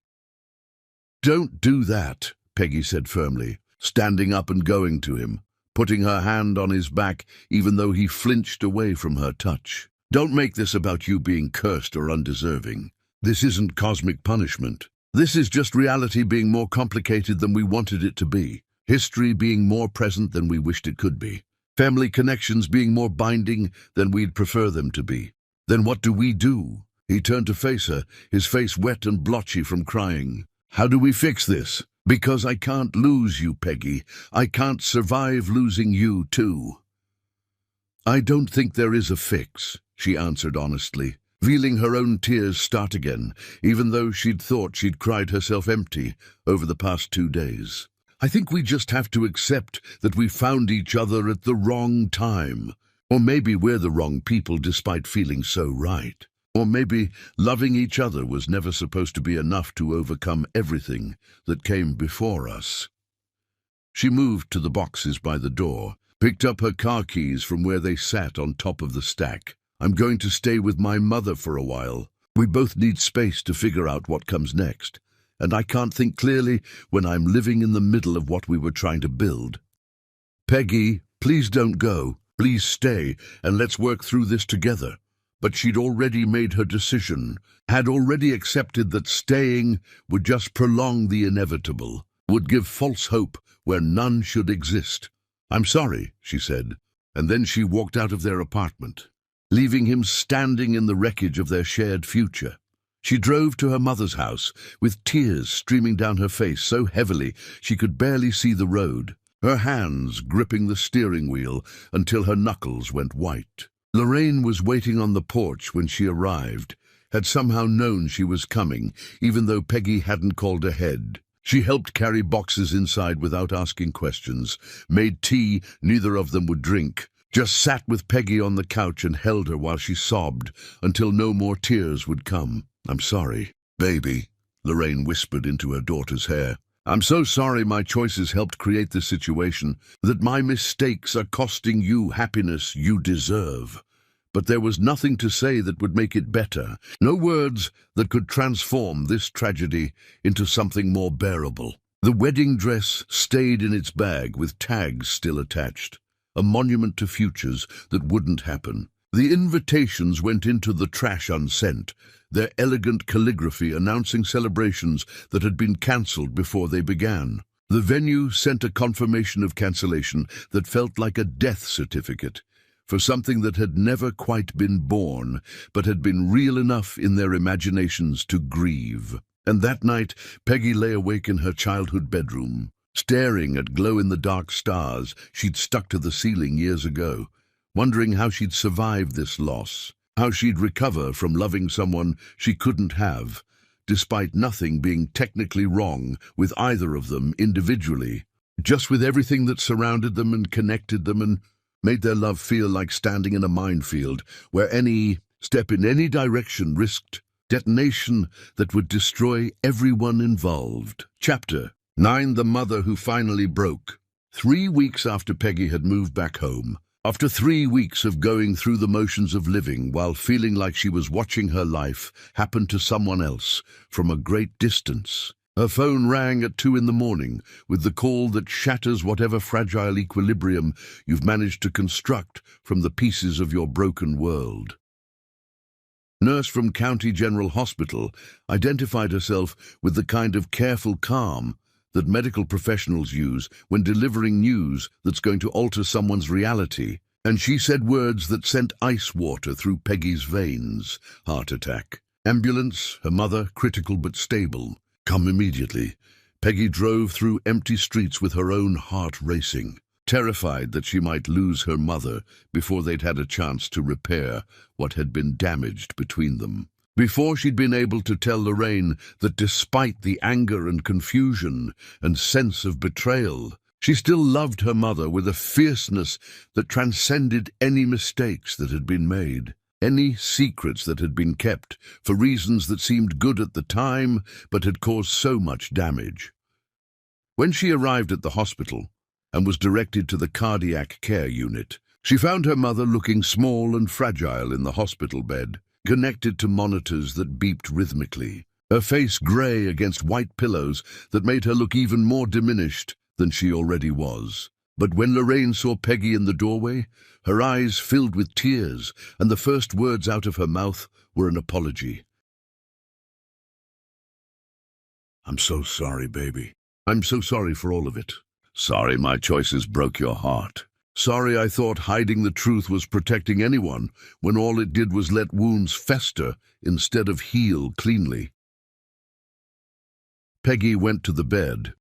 Speaker 1: "Don't do that," Peggy said firmly, standing up and going to him, putting her hand on his back even though he flinched away from her touch. "Don't make this about you being cursed or undeserving. This isn't cosmic punishment. This is just reality being more complicated than we wanted it to be. History being more present than we wished it could be. Family connections being more binding than we'd prefer them to be. Then what do we do?" He turned to face her, his face wet and blotchy from crying. "How do we fix this? Because I can't lose you, Peggy. I can't survive losing you, too." "I don't think there is a fix," she answered honestly, feeling her own tears start again, even though she'd thought she'd cried herself empty over the past 2 days. "I think we just have to accept that we found each other at the wrong time. Or maybe we're the wrong people despite feeling so right. Or maybe loving each other was never supposed to be enough to overcome everything that came before us." She moved to the boxes by the door, picked up her car keys from where they sat on top of the stack. "I'm going to stay with my mother for a while. We both need space to figure out what comes next. And I can't think clearly when I'm living in the middle of what we were trying to build. Peggy, please don't go. Please stay, and let's work through this together." But she'd already made her decision, had already accepted that staying would just prolong the inevitable, would give false hope where none should exist. "I'm sorry," she said, and then she walked out of their apartment, leaving him standing in the wreckage of their shared future. She drove to her mother's house, with tears streaming down her face so heavily she could barely see the road, her hands gripping the steering wheel until her knuckles went white. Lorraine was waiting on the porch when she arrived, had somehow known she was coming, even though Peggy hadn't called ahead. She helped carry boxes inside without asking questions, made tea neither of them would drink, just sat with Peggy on the couch and held her while she sobbed until no more tears would come. "I'm sorry, baby," Lorraine whispered into her daughter's hair. "I'm so sorry my choices helped create this situation, that my mistakes are costing you happiness you deserve. But there was nothing to say that would make it better, no words that could transform this tragedy into something more bearable." The wedding dress stayed in its bag with tags still attached. a monument to futures that wouldn't happen. The invitations went into the trash unsent, their elegant calligraphy announcing celebrations that had been cancelled before they began. The venue sent a confirmation of cancellation that felt like a death certificate for something that had never quite been born, but had been real enough in their imaginations to grieve. And that night, Peggy lay awake in her childhood bedroom, staring at glow-in-the-dark stars she'd stuck to the ceiling years ago, wondering how she'd survive this loss, how she'd recover from loving someone she couldn't have, despite nothing being technically wrong with either of them individually, just with everything that surrounded them and connected them and made their love feel like standing in a minefield where any step in any direction risked detonation that would destroy everyone involved. Chapter 9. The Mother Who Finally Broke. 3 weeks after Peggy had moved back home, after 3 weeks of going through the motions of living while feeling like she was watching her life happen to someone else from a great distance, her phone rang at 2 in the morning with the call that shatters whatever fragile equilibrium you've managed to construct from the pieces of your broken world. Nurse from County General Hospital identified herself with the kind of careful calm that medical professionals use when delivering news that's going to alter someone's reality, and she said words that sent ice water through Peggy's veins. Heart attack. Ambulance, her mother, critical but stable. Come immediately. Peggy drove through empty streets with her own heart racing, terrified that she might lose her mother before they'd had a chance to repair what had been damaged between them. Before she'd been able to tell Lorraine that despite the anger and confusion and sense of betrayal, she still loved her mother with a fierceness that transcended any mistakes that had been made, any secrets that had been kept for reasons that seemed good at the time but had caused so much damage. When she arrived at the hospital and was directed to the cardiac care unit, she found her mother looking small and fragile in the hospital bed, connected to monitors that beeped rhythmically, her face grey against white pillows that made her look even more diminished than she already was. But when Lorraine saw Peggy in the doorway, her eyes filled with tears, and the first words out of her mouth were an apology. "I'm so sorry, baby. I'm so sorry for all of it. Sorry my choices broke your heart. Sorry I thought hiding the truth was protecting anyone, when all it did was let wounds fester instead of heal cleanly." Peggy went to the bed,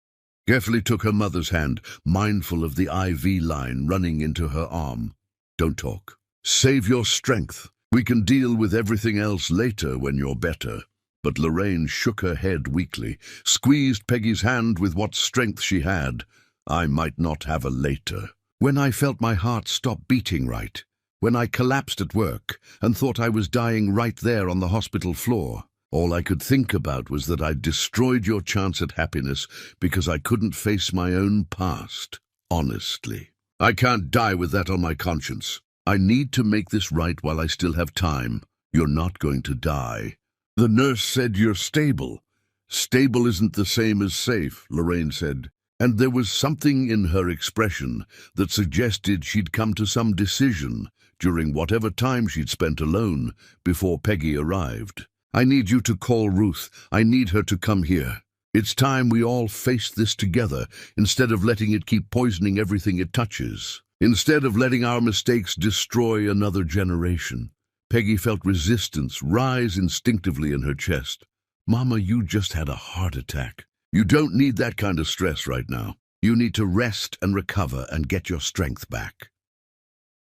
Speaker 1: carefully took her mother's hand, mindful of the IV line running into her arm. "Don't talk. Save your strength. We can deal with everything else later when you're better." But Lorraine shook her head weakly, squeezed Peggy's hand with what strength she had. "I might not have a later. When I felt my heart stop beating right, when I collapsed at work and thought I was dying right there on the hospital floor, all I could think about was that I'd destroyed your chance at happiness because I couldn't face my own past, honestly. I can't die with that on my conscience. I need to make this right while I still have time. You're not going to die." "The nurse said you're stable." "Stable isn't the same as safe," Lorraine said. And there was something in her expression that suggested she'd come to some decision during whatever time she'd spent alone before Peggy arrived. "I need you to call Ruth. I need her to come here. It's time we all faced this together instead of letting it keep poisoning everything it touches. Instead of letting our mistakes destroy another generation." Peggy felt resistance rise instinctively in her chest. "Mama, you just had a heart attack. You don't need that kind of stress right now. You need to rest and recover and get your strength back."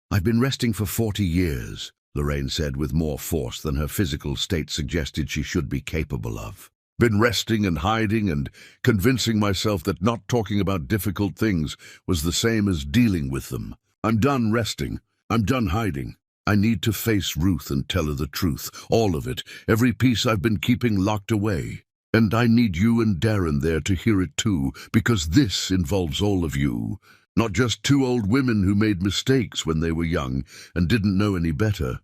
Speaker 1: "I've been resting for 40 years, Lorraine said with more force than her physical state suggested she should be capable of. "Been resting and hiding and convincing myself that not talking about difficult things was the same as dealing with them. I'm done resting. I'm done hiding. I need to face Ruth and tell her the truth, all of it, every piece I've been keeping locked away. And I need you and Darren there to hear it too, because this involves all of you, not just 2 old women who made mistakes when they were young and didn't know any better."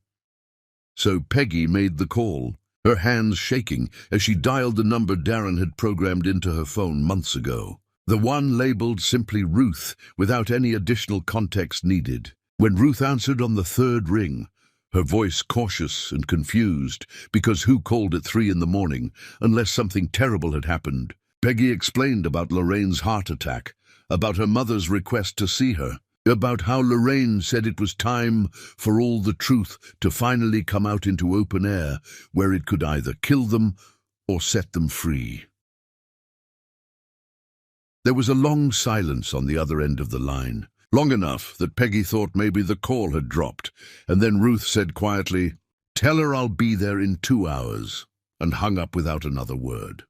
Speaker 1: So Peggy made the call, her hands shaking as she dialed the number Darren had programmed into her phone months ago. The one labeled simply Ruth, without any additional context needed. When Ruth answered on the third ring, her voice cautious and confused, because who called at 3 in the morning, unless something terrible had happened? Peggy explained about Lorraine's heart attack, about her mother's request to see her, about how Lorraine said it was time for all the truth to finally come out into open air, where it could either kill them or set them free. There was a long silence on the other end of the line, long enough that Peggy thought maybe the call had dropped, and then Ruth said quietly, "Tell her I'll be there in 2 hours," and hung up without another word.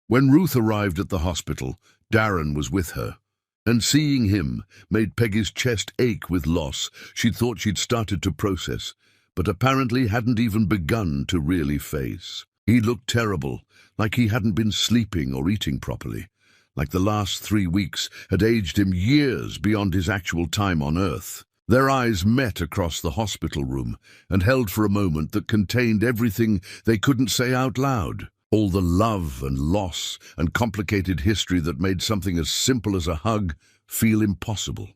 Speaker 1: When Ruth arrived at the hospital, Darren was with her, and seeing him made Peggy's chest ache with loss. She'd thought she'd started to process, but apparently hadn't even begun to really face. He looked terrible, like he hadn't been sleeping or eating properly, like the last 3 weeks had aged him years beyond his actual time on Earth. Their eyes met across the hospital room and held for a moment that contained everything they couldn't say out loud. All the love and loss and complicated history that made something as simple as a hug feel impossible.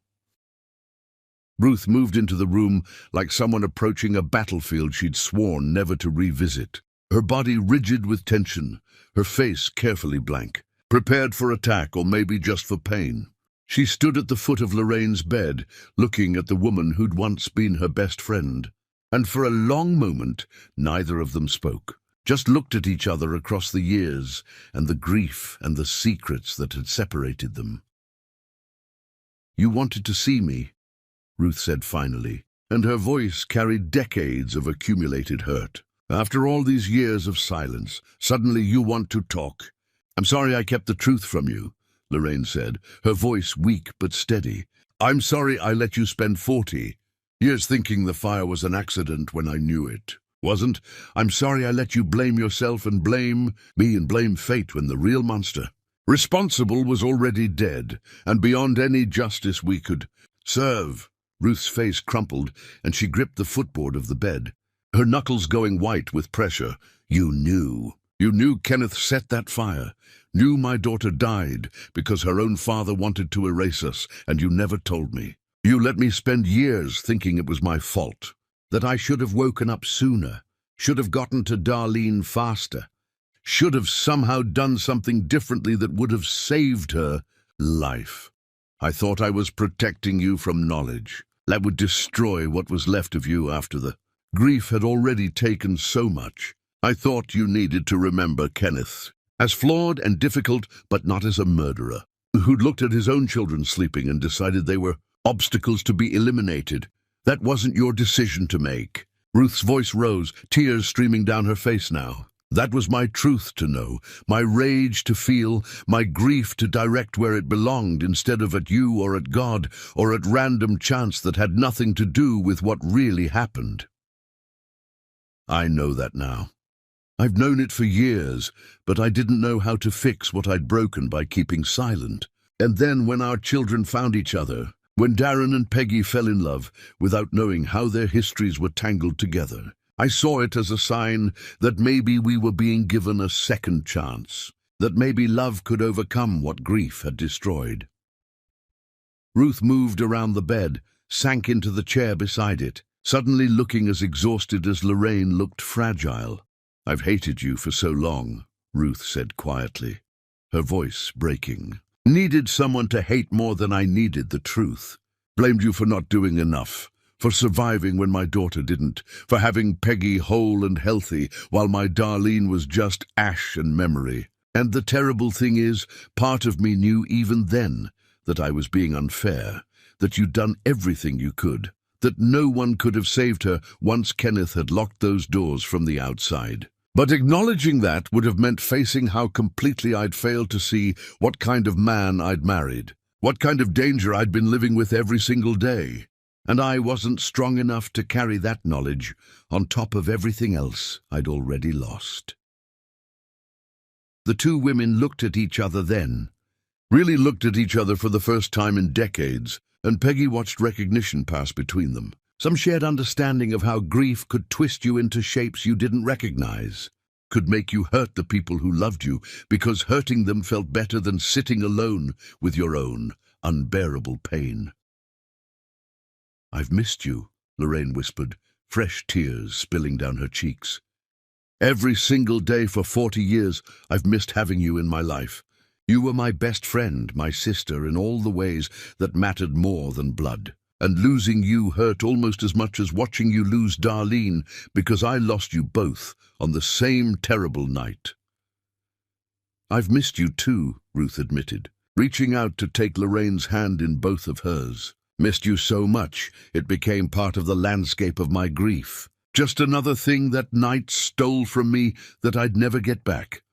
Speaker 1: Ruth moved into the room like someone approaching a battlefield she'd sworn never to revisit. Her body rigid with tension, her face carefully blank, prepared for attack or maybe just for pain. She stood at the foot of Lorraine's bed, looking at the woman who'd once been her best friend. And for a long moment, neither of them spoke. Just looked at each other across the years and the grief and the secrets that had separated them. "You wanted to see me," Ruth said finally, and her voice carried decades of accumulated hurt. "After all these years of silence, suddenly you want to talk. I'm sorry I kept the truth from you," Lorraine said, her voice weak but steady. "I'm sorry I let you spend 40 years thinking the fire was an accident when I knew it wasn't. I'm sorry I let you blame yourself and blame me and blame fate when the real monster responsible was already dead and beyond any justice we could serve." Ruth's face crumpled and she gripped the footboard of the bed, her knuckles going white with pressure. You knew Kenneth set that fire, knew my daughter died because her own father wanted to erase us, and you never told me. You let me spend years thinking it was my fault, that I should have woken up sooner, should have gotten to Darlene faster, should have somehow done something differently that would have saved her life. I thought I was protecting you from knowledge that would destroy what was left of you after the grief had already taken so much. I thought you needed to remember Kenneth as flawed and difficult, but not as a murderer, who'd looked at his own children sleeping and decided they were obstacles to be eliminated. That wasn't your decision to make." Ruth's voice rose, tears streaming down her face now. "That was my truth to know, my rage to feel, my grief to direct where it belonged instead of at you or at God or at random chance that had nothing to do with what really happened. I know that now. I've known it for years, but I didn't know how to fix what I'd broken by keeping silent. And then when our children found each other, when Darren and Peggy fell in love, without knowing how their histories were tangled together, I saw it as a sign that maybe we were being given a second chance, that maybe love could overcome what grief had destroyed." Ruth moved around the bed, sank into the chair beside it, suddenly looking as exhausted as Lorraine looked fragile. "I've hated you for so long," Ruth said quietly, her voice breaking. "Needed someone to hate more than I needed the truth. Blamed you for not doing enough, for surviving when my daughter didn't, for having Peggy whole and healthy while my Darlene was just ash and memory. And the terrible thing is, part of me knew even then that I was being unfair, that you'd done everything you could, that no one could have saved her once Kenneth had locked those doors from the outside. But acknowledging that would have meant facing how completely I'd failed to see what kind of man I'd married, what kind of danger I'd been living with every single day. And I wasn't strong enough to carry that knowledge on top of everything else I'd already lost." The two women looked at each other then, really looked at each other for the first time in decades, and Peggy watched recognition pass between them. Some shared understanding of how grief could twist you into shapes you didn't recognize. could make you hurt the people who loved you, because hurting them felt better than sitting alone with your own unbearable pain. "I've missed you," Lorraine whispered, fresh tears spilling down her cheeks. "Every single day for 40 years, I've missed having you in my life. You were my best friend, my sister, in all the ways that mattered more than blood. And losing you hurt almost as much as watching you lose Darlene, because I lost you both on the same terrible night." "I've missed you too," Ruth admitted, reaching out to take Lorraine's hand in both of hers. "Missed you so much, it became part of the landscape of my grief. Just another thing that night stole from me that I'd never get back."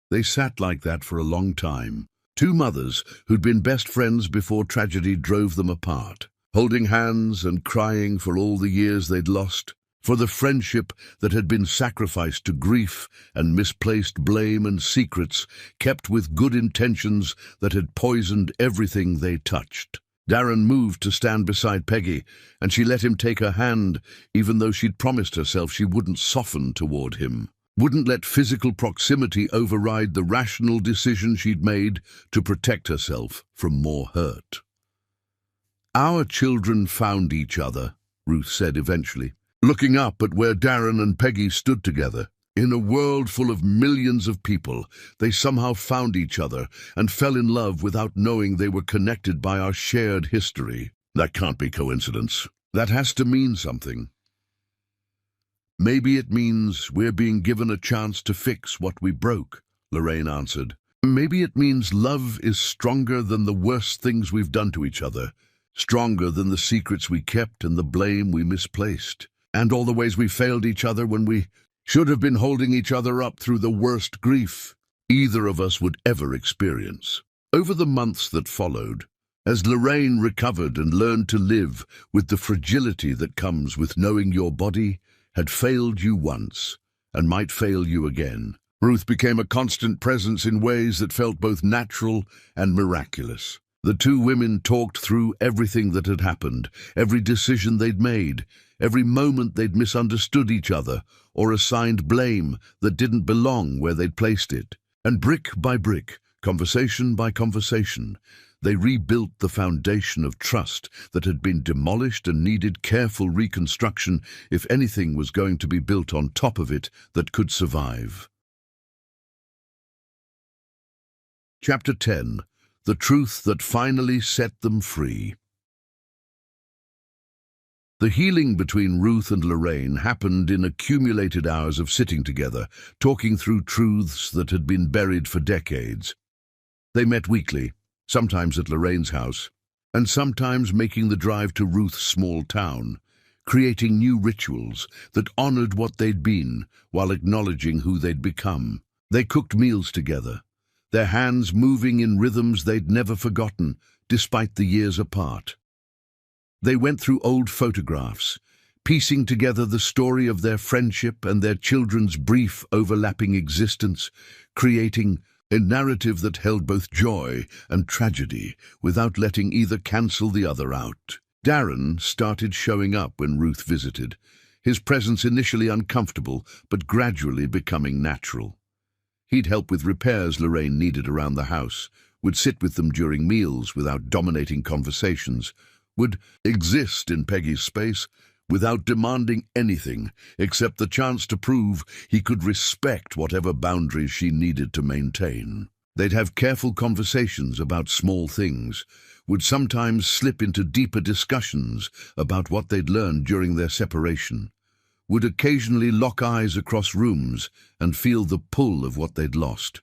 Speaker 1: They sat like that for a long time, two mothers who'd been best friends before tragedy drove them apart, holding hands and crying for all the years they'd lost, for the friendship that had been sacrificed to grief and misplaced blame and secrets kept with good intentions that had poisoned everything they touched. Darren moved to stand beside Peggy, and she let him take her hand, even though she'd promised herself she wouldn't soften toward him, wouldn't let physical proximity override the rational decision she'd made to protect herself from more hurt. "Our children found each other," Ruth said eventually, looking up at where Darren and Peggy stood together. In a world full of millions of people, they somehow found each other and fell in love without knowing they were connected by our shared history. That can't be coincidence. That has to mean something. "Maybe it means we're being given a chance to fix what we broke," Lorraine answered. "Maybe it means love is stronger than the worst things we've done to each other, stronger than the secrets we kept and the blame we misplaced, and all the ways we failed each other when we should have been holding each other up through the worst grief either of us would ever experience." Over the months that followed, as Lorraine recovered and learned to live with the fragility that comes with knowing your body had failed you once and might fail you again, Ruth became a constant presence in ways that felt both natural and miraculous. The two women talked through everything that had happened, every decision they'd made, every moment they'd misunderstood each other or assigned blame that didn't belong where they'd placed it. And brick by brick, conversation by conversation, they rebuilt the foundation of trust that had been demolished and needed careful reconstruction if anything was going to be built on top of it that could survive. Chapter 10. The truth that finally set them free. The healing between Ruth and Lorraine happened in accumulated hours of sitting together, talking through truths that had been buried for decades. They met weekly, sometimes at Lorraine's house, and sometimes making the drive to Ruth's small town, creating new rituals that honored what they'd been while acknowledging who they'd become. They cooked meals together, their hands moving in rhythms they'd never forgotten, despite the years apart. They went through old photographs, piecing together the story of their friendship and their children's brief overlapping existence, creating a narrative that held both joy and tragedy without letting either cancel the other out. Darren started showing up when Ruth visited, his presence initially uncomfortable but gradually becoming natural. He'd help with repairs Lorraine needed around the house, would sit with them during meals without dominating conversations, would exist in Peggy's space without demanding anything except the chance to prove he could respect whatever boundaries she needed to maintain. They'd have careful conversations about small things, would sometimes slip into deeper discussions about what they'd learned during their separation, would occasionally lock eyes across rooms and feel the pull of what they'd lost.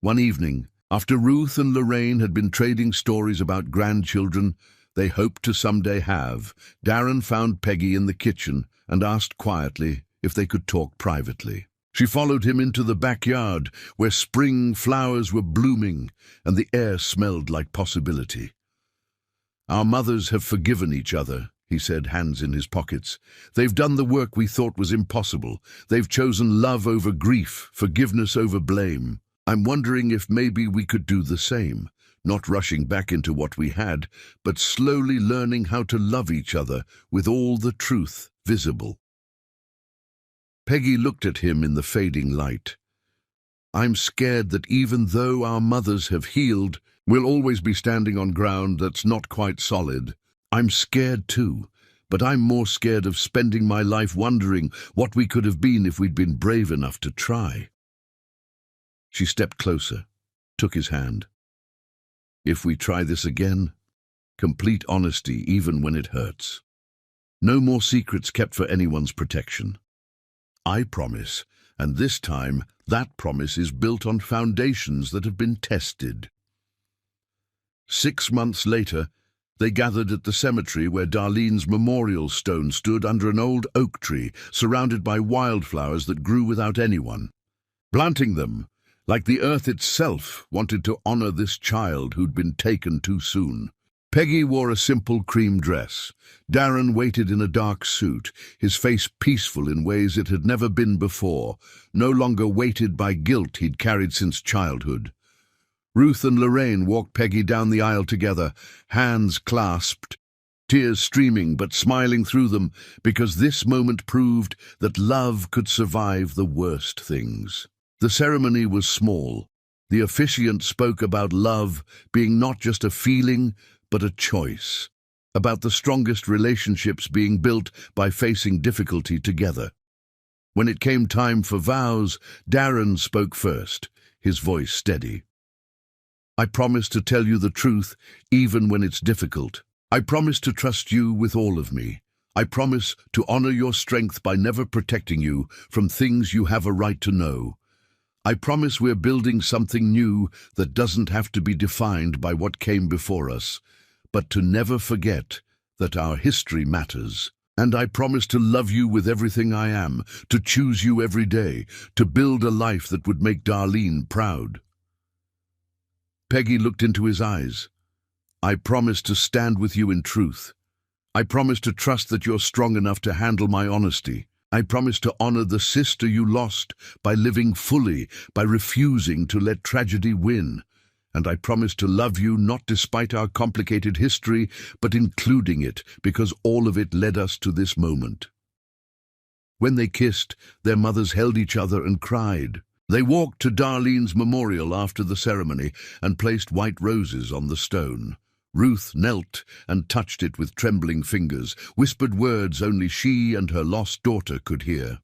Speaker 1: One evening, after Ruth and Lorraine had been trading stories about grandchildren they hoped to someday have, Darren found Peggy in the kitchen and asked quietly if they could talk privately. She followed him into the backyard where spring flowers were blooming and the air smelled like possibility. "Our mothers have forgiven each other," he said, hands in his pockets. "They've done the work we thought was impossible. They've chosen love over grief, forgiveness over blame. I'm wondering if maybe we could do the same. Not rushing back into what we had, but slowly learning how to love each other with all the truth visible." Peggy looked at him in the fading light. I'm scared that even though our mothers have healed, we'll always be standing on ground that's not quite solid. I'm scared too, but I'm more scared of spending my life wondering what we could have been if we'd been brave enough to try. She stepped closer, took his hand. If we try this again, complete honesty even when it hurts. No more secrets kept for anyone's protection. I promise, and this time that promise is built on foundations that have been tested. 6 months later, they gathered at the cemetery where Darlene's memorial stone stood under an old oak tree, surrounded by wildflowers that grew without anyone. Planting them, like the earth itself, wanted to honor this child who'd been taken too soon. Peggy wore a simple cream dress. Darren waited in a dark suit, his face peaceful in ways it had never been before, no longer weighted by guilt he'd carried since childhood. Ruth and Lorraine walked Peggy down the aisle together, hands clasped, tears streaming but smiling through them, because this moment proved that love could survive the worst things. The ceremony was small. The officiant spoke about love being not just a feeling, but a choice, about the strongest relationships being built by facing difficulty together. When it came time for vows, Darren spoke first, his voice steady. I promise to tell you the truth, even when it's difficult. I promise to trust you with all of me. I promise to honor your strength by never protecting you from things you have a right to know. I promise we're building something new that doesn't have to be defined by what came before us, but to never forget that our history matters. And I promise to love you with everything I am, to choose you every day, to build a life that would make Darlene proud. Peggy looked into his eyes. I promise to stand with you in truth. I promise to trust that you're strong enough to handle my honesty. I promise to honor the sister you lost by living fully, by refusing to let tragedy win. And I promise to love you not despite our complicated history, but including it, because all of it led us to this moment. When they kissed, their mothers held each other and cried. They walked to Darlene's memorial after the ceremony and placed white roses on the stone. Ruth knelt and touched it with trembling fingers, whispered words only she and her lost daughter could hear.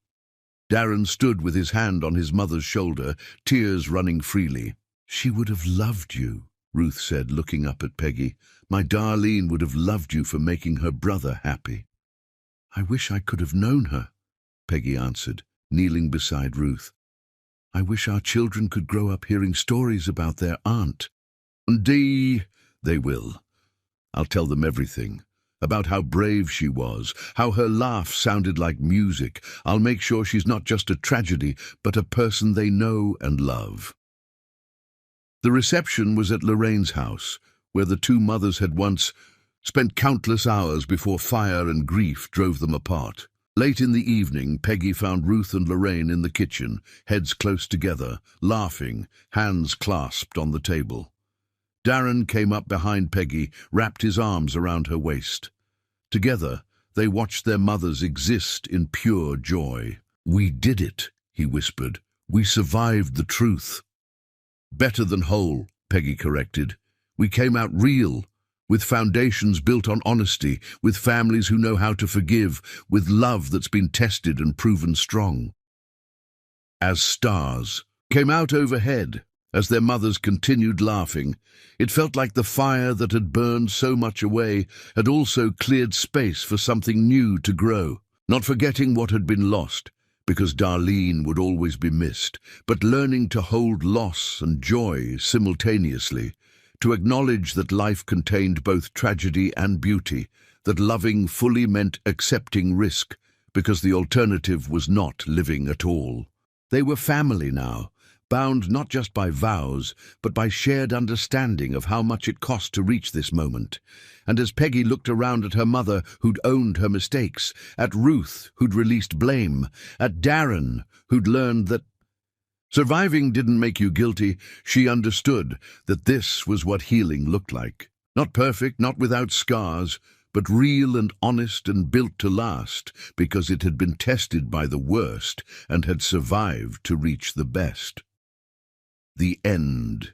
Speaker 1: Darren stood with his hand on his mother's shoulder, tears running freely. She would have loved you, Ruth said, looking up at Peggy. My Darlene would have loved you for making her brother happy. I wish I could have known her, Peggy answered, kneeling beside Ruth. I wish our children could grow up hearing stories about their aunt. Indeed, they will. I'll tell them everything. About how brave she was, how her laugh sounded like music. I'll make sure she's not just a tragedy, but a person they know and love. The reception was at Lorraine's house, where the two mothers had once spent countless hours before fire and grief drove them apart. Late in the evening, Peggy found Ruth and Lorraine in the kitchen, heads close together, laughing, hands clasped on the table. Darren came up behind Peggy, wrapped his arms around her waist. Together, they watched their mothers exist in pure joy. We did it, he whispered. We survived the truth. Better than whole, Peggy corrected. We came out real, with foundations built on honesty, with families who know how to forgive, with love that's been tested and proven strong. As stars came out overhead, as their mothers continued laughing, it felt like the fire that had burned so much away had also cleared space for something new to grow, not forgetting what had been lost, because Darlene would always be missed, but learning to hold loss and joy simultaneously, to acknowledge that life contained both tragedy and beauty, that loving fully meant accepting risk, because the alternative was not living at all. They were family now, bound not just by vows, but by shared understanding of how much it cost to reach this moment. And as Peggy looked around at her mother, who'd owned her mistakes, at Ruth, who'd released blame, at Darren, who'd learned that surviving didn't make you guilty, she understood that this was what healing looked like. Not perfect, not without scars, but real and honest and built to last because it had been tested by the worst and had survived to reach the best. The end.